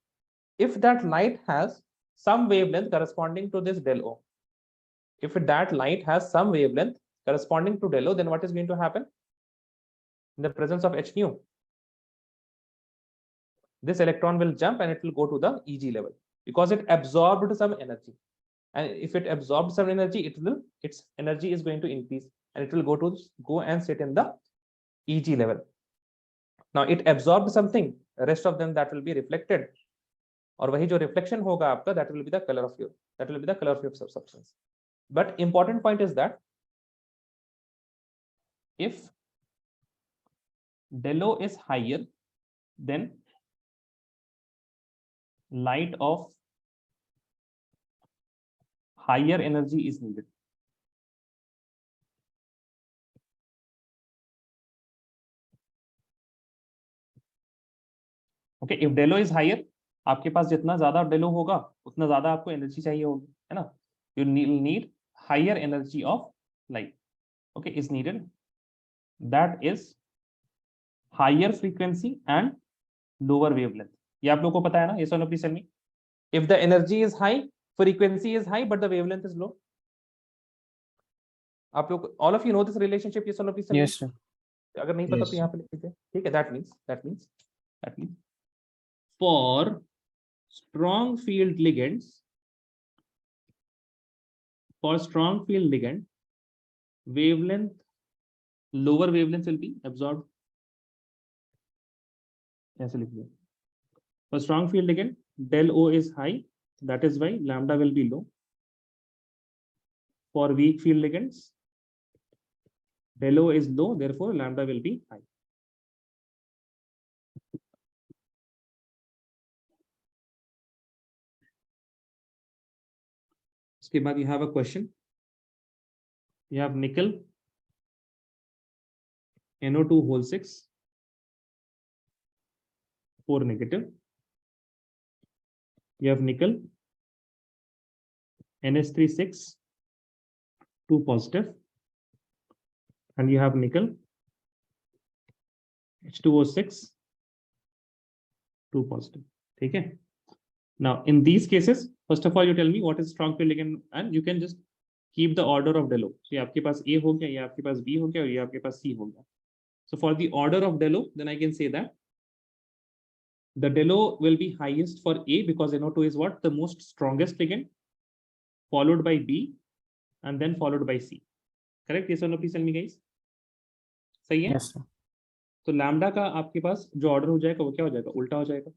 Speaker 4: if that light has some wavelength corresponding to this del O, if that light has some wavelength corresponding to del O, then what is going to happen? In the presence of H nu, this electron will jump and it will go to the EG level because it absorbed some energy. And if it absorbed some energy, it will, its energy is going to increase and it will go and sit in the EG level. Now it absorbed something, the rest of them that will be reflected, और वही जो reflection होगा आपका, that will be the color of your substance. But important point is that if del O is higher, then light of higher energy is needed. Okay, if del O is higher, आपके पास जितना ज्यादा del O होगा उतना ज्यादा आपको energy चाहिए होगी, है ना? You need higher energy of light. Okay, is needed. That is higher frequency and lower wavelength. ये आप लोगों को पता है ना? Yes or no, please tell me. If the energy is high, frequency is high, but the wavelength is low. आप लोग, all of you know this relationship, yes or no, please tell me.
Speaker 3: Yes, sir.
Speaker 4: अगर नहीं पता
Speaker 5: Yes,
Speaker 4: तो यहाँ पे लिख दीजिए, ठीक है? That means for strong field ligands, wavelength, lower wavelength will be absorbed. ऐसे लिख दिया. For strong field ligand, del O is high, that is why lambda will be low. For weak field ligands, del O is low, therefore lambda will be high. उसके बाद you have a question. You have nickel NO2 whole 6, 4 negative. You have nickel NH36, 2 positive, and you have nickel H2O6, 2 positive. ठीक है? Now in these cases, first of all you tell me what is strong field ligand, and you can just keep the order of del O. So ये आपके पास A हो गया, ये आपके पास B हो गया, और ये आपके पास C हो गया. So for the order of del O, then I can say that the del O will be highest for A because NO2 is what? The most strongest ligand, followed by B, and then followed by C. Correct? Yes or no? Please tell me, guys. सही है?
Speaker 3: Yes, sir.
Speaker 4: तो lambda का आपके पास जो order हो जाएगा वो क्या हो जाएगा? उल्टा हो जाएगा.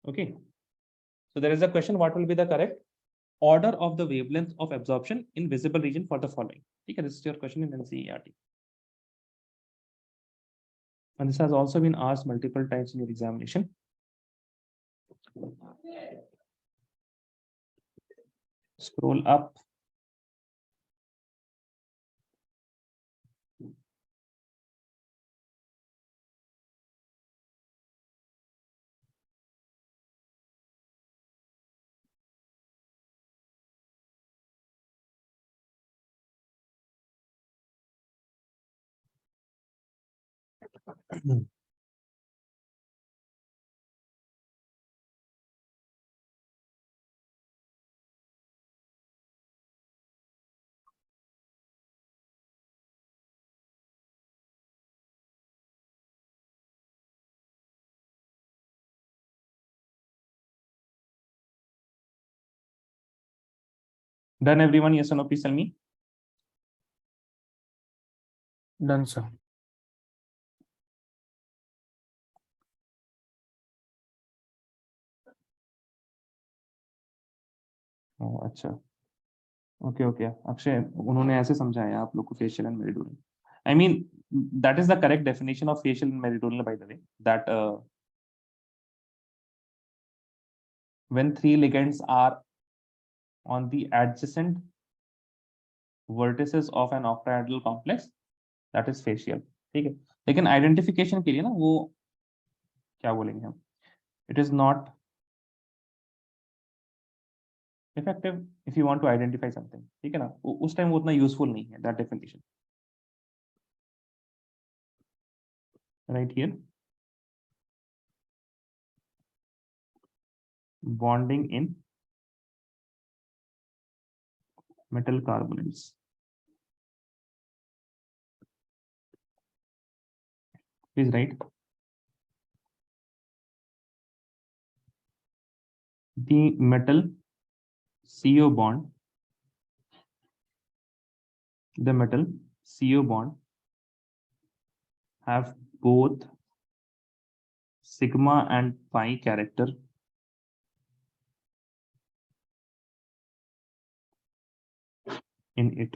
Speaker 4: Okay. So there is a question, what will be the correct order of the wavelength of absorption in visible region for the following? ठीक है, this is your question in NCERT. And this has also been asked multiple times in your examination. Scroll up.
Speaker 1: Done everyone? Yes or no? Please tell me.
Speaker 3: Done, sir.
Speaker 1: अच्छा, okay okay Akshay, उन्होंने ऐसे समझाया आप लोग को facial and meridional. I mean, that is the correct definition of facial and meridional, by the way. That when three ligands are on the adjacent vertices of an octahedral complex, that is facial. ठीक है, लेकिन identification के लिए ना वो क्या बोलेंगे हम, it is not effective if you want to identify something. ठीक है ना, उस टाइम वो उतना यूजफुल नहीं है that definition. Right here, bonding in metal carbonates. Please write. The metal CO bond, the metal CO bond have both sigma and pi character in it.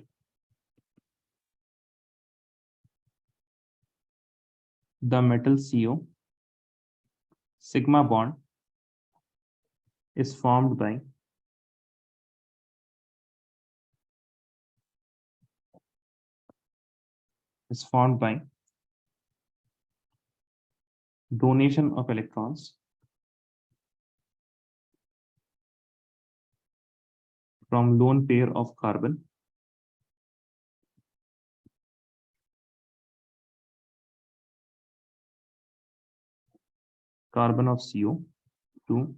Speaker 1: The metal CO sigma bond is formed by donation of electrons from lone pair of carbon of CO to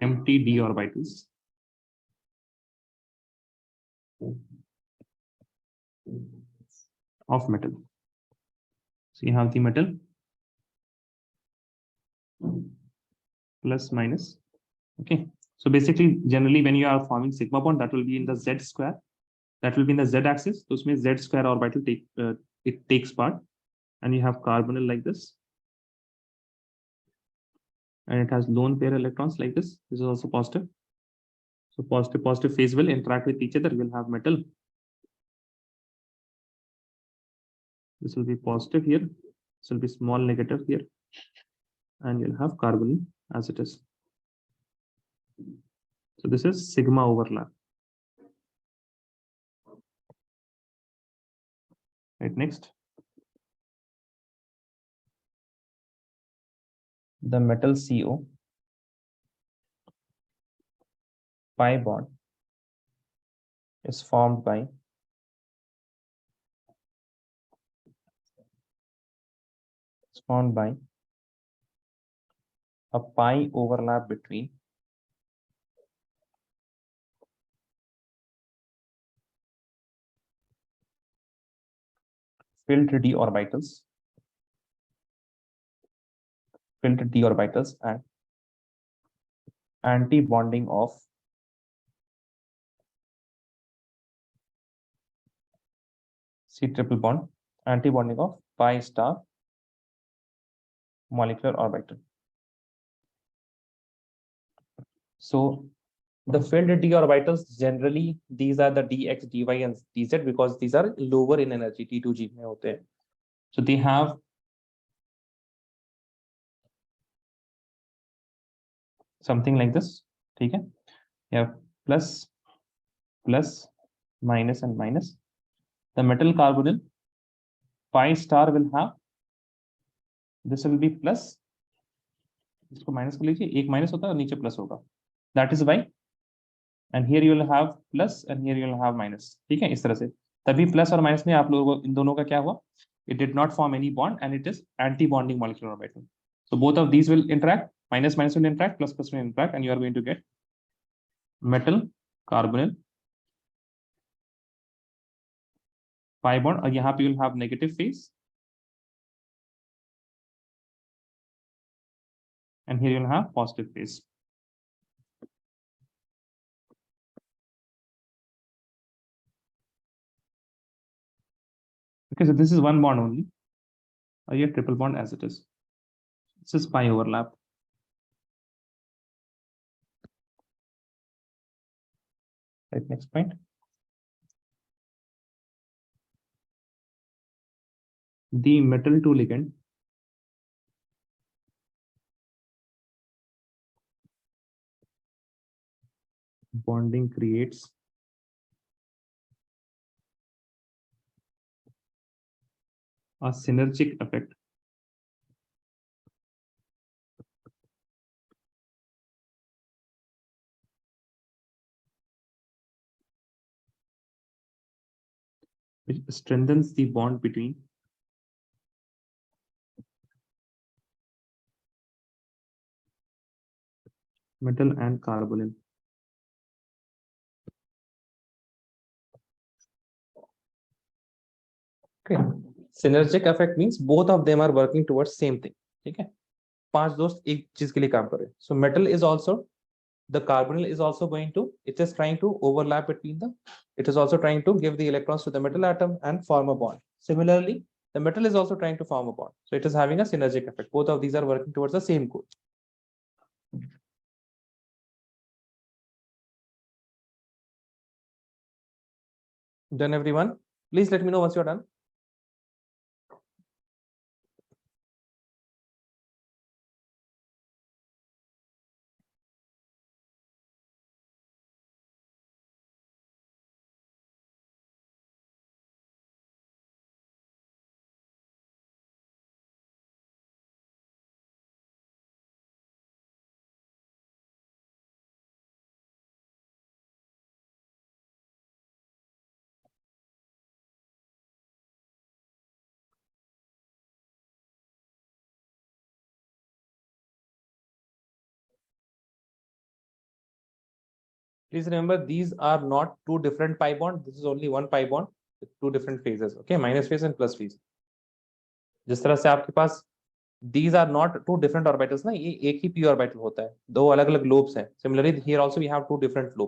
Speaker 1: empty d orbitals of metal. So you have the metal plus minus. Okay, so basically generally when you are forming sigma bond, that will be in the z square, that will be in the z axis. So means z square orbital it takes part, and you have carbonyl like this, and it has lone pair electrons like this. This is also positive. So positive phase will interact with each other. We'll have metal. This will be positive here. This will be small negative here, and you'll have carbon as it is. So this is sigma overlap. Right, next. The metal CO pi bond is formed by a pi overlap between filled d orbitals and anti-bonding of C triple bond, anti-bonding of pi star molecular orbital. So the filled d orbitals, generally these are the dx, dy and dz because these are lower in energy, T2G में होते हैं. So they have something like this. ठीक है, you have plus, minus and minus. The metal carbonyl pi star will have, this will be plus, इसको minus कर लीजिए, एक minus होता है और नीचे plus होगा. That is why, and here you will have plus and here you will have minus. ठीक है, इस तरह से. तभी प्लस और माइनस में आप लोगों को इन दोनों का क्या हुआ, it did not form any bond and it is anti-bonding molecular orbital. So both of these will interact, minus minus will interact, plus plus will interact, and you are going to get metal carbonyl pi bond, और यहाँ पे you'll have negative phase, and here you'll have positive phase. Okay, so this is one bond only, or you have triple bond as it is. This is pi overlap. Right, next point. The metal to ligand bonding creates a synergic effect which strengthens the bond between metal and carbonyl.
Speaker 4: Okay. Synergic effect means both of them are working towards same thing. ठीक है, पांच दोस्त एक चीज के लिए काम कर रहे हैं. So metal is also, the carbonyl is also going to, it is trying to overlap between them. It is also trying to give the electrons to the metal atom and form a bond. Similarly, the metal is also trying to form a bond. So it is having a synergic effect. Both of these are working towards the same goal. Done, everyone? Please let me know once you're done. Please remember, these are not two different pi bond. This is only one pi bond with two different phases. Okay, minus phase and plus phase. जिस तरह से आपके पास these are not two different orbitals ना, ये एक ही p orbital होता है, दो अलग अलग lobes हैं. Similarly, here also we have two different lobes.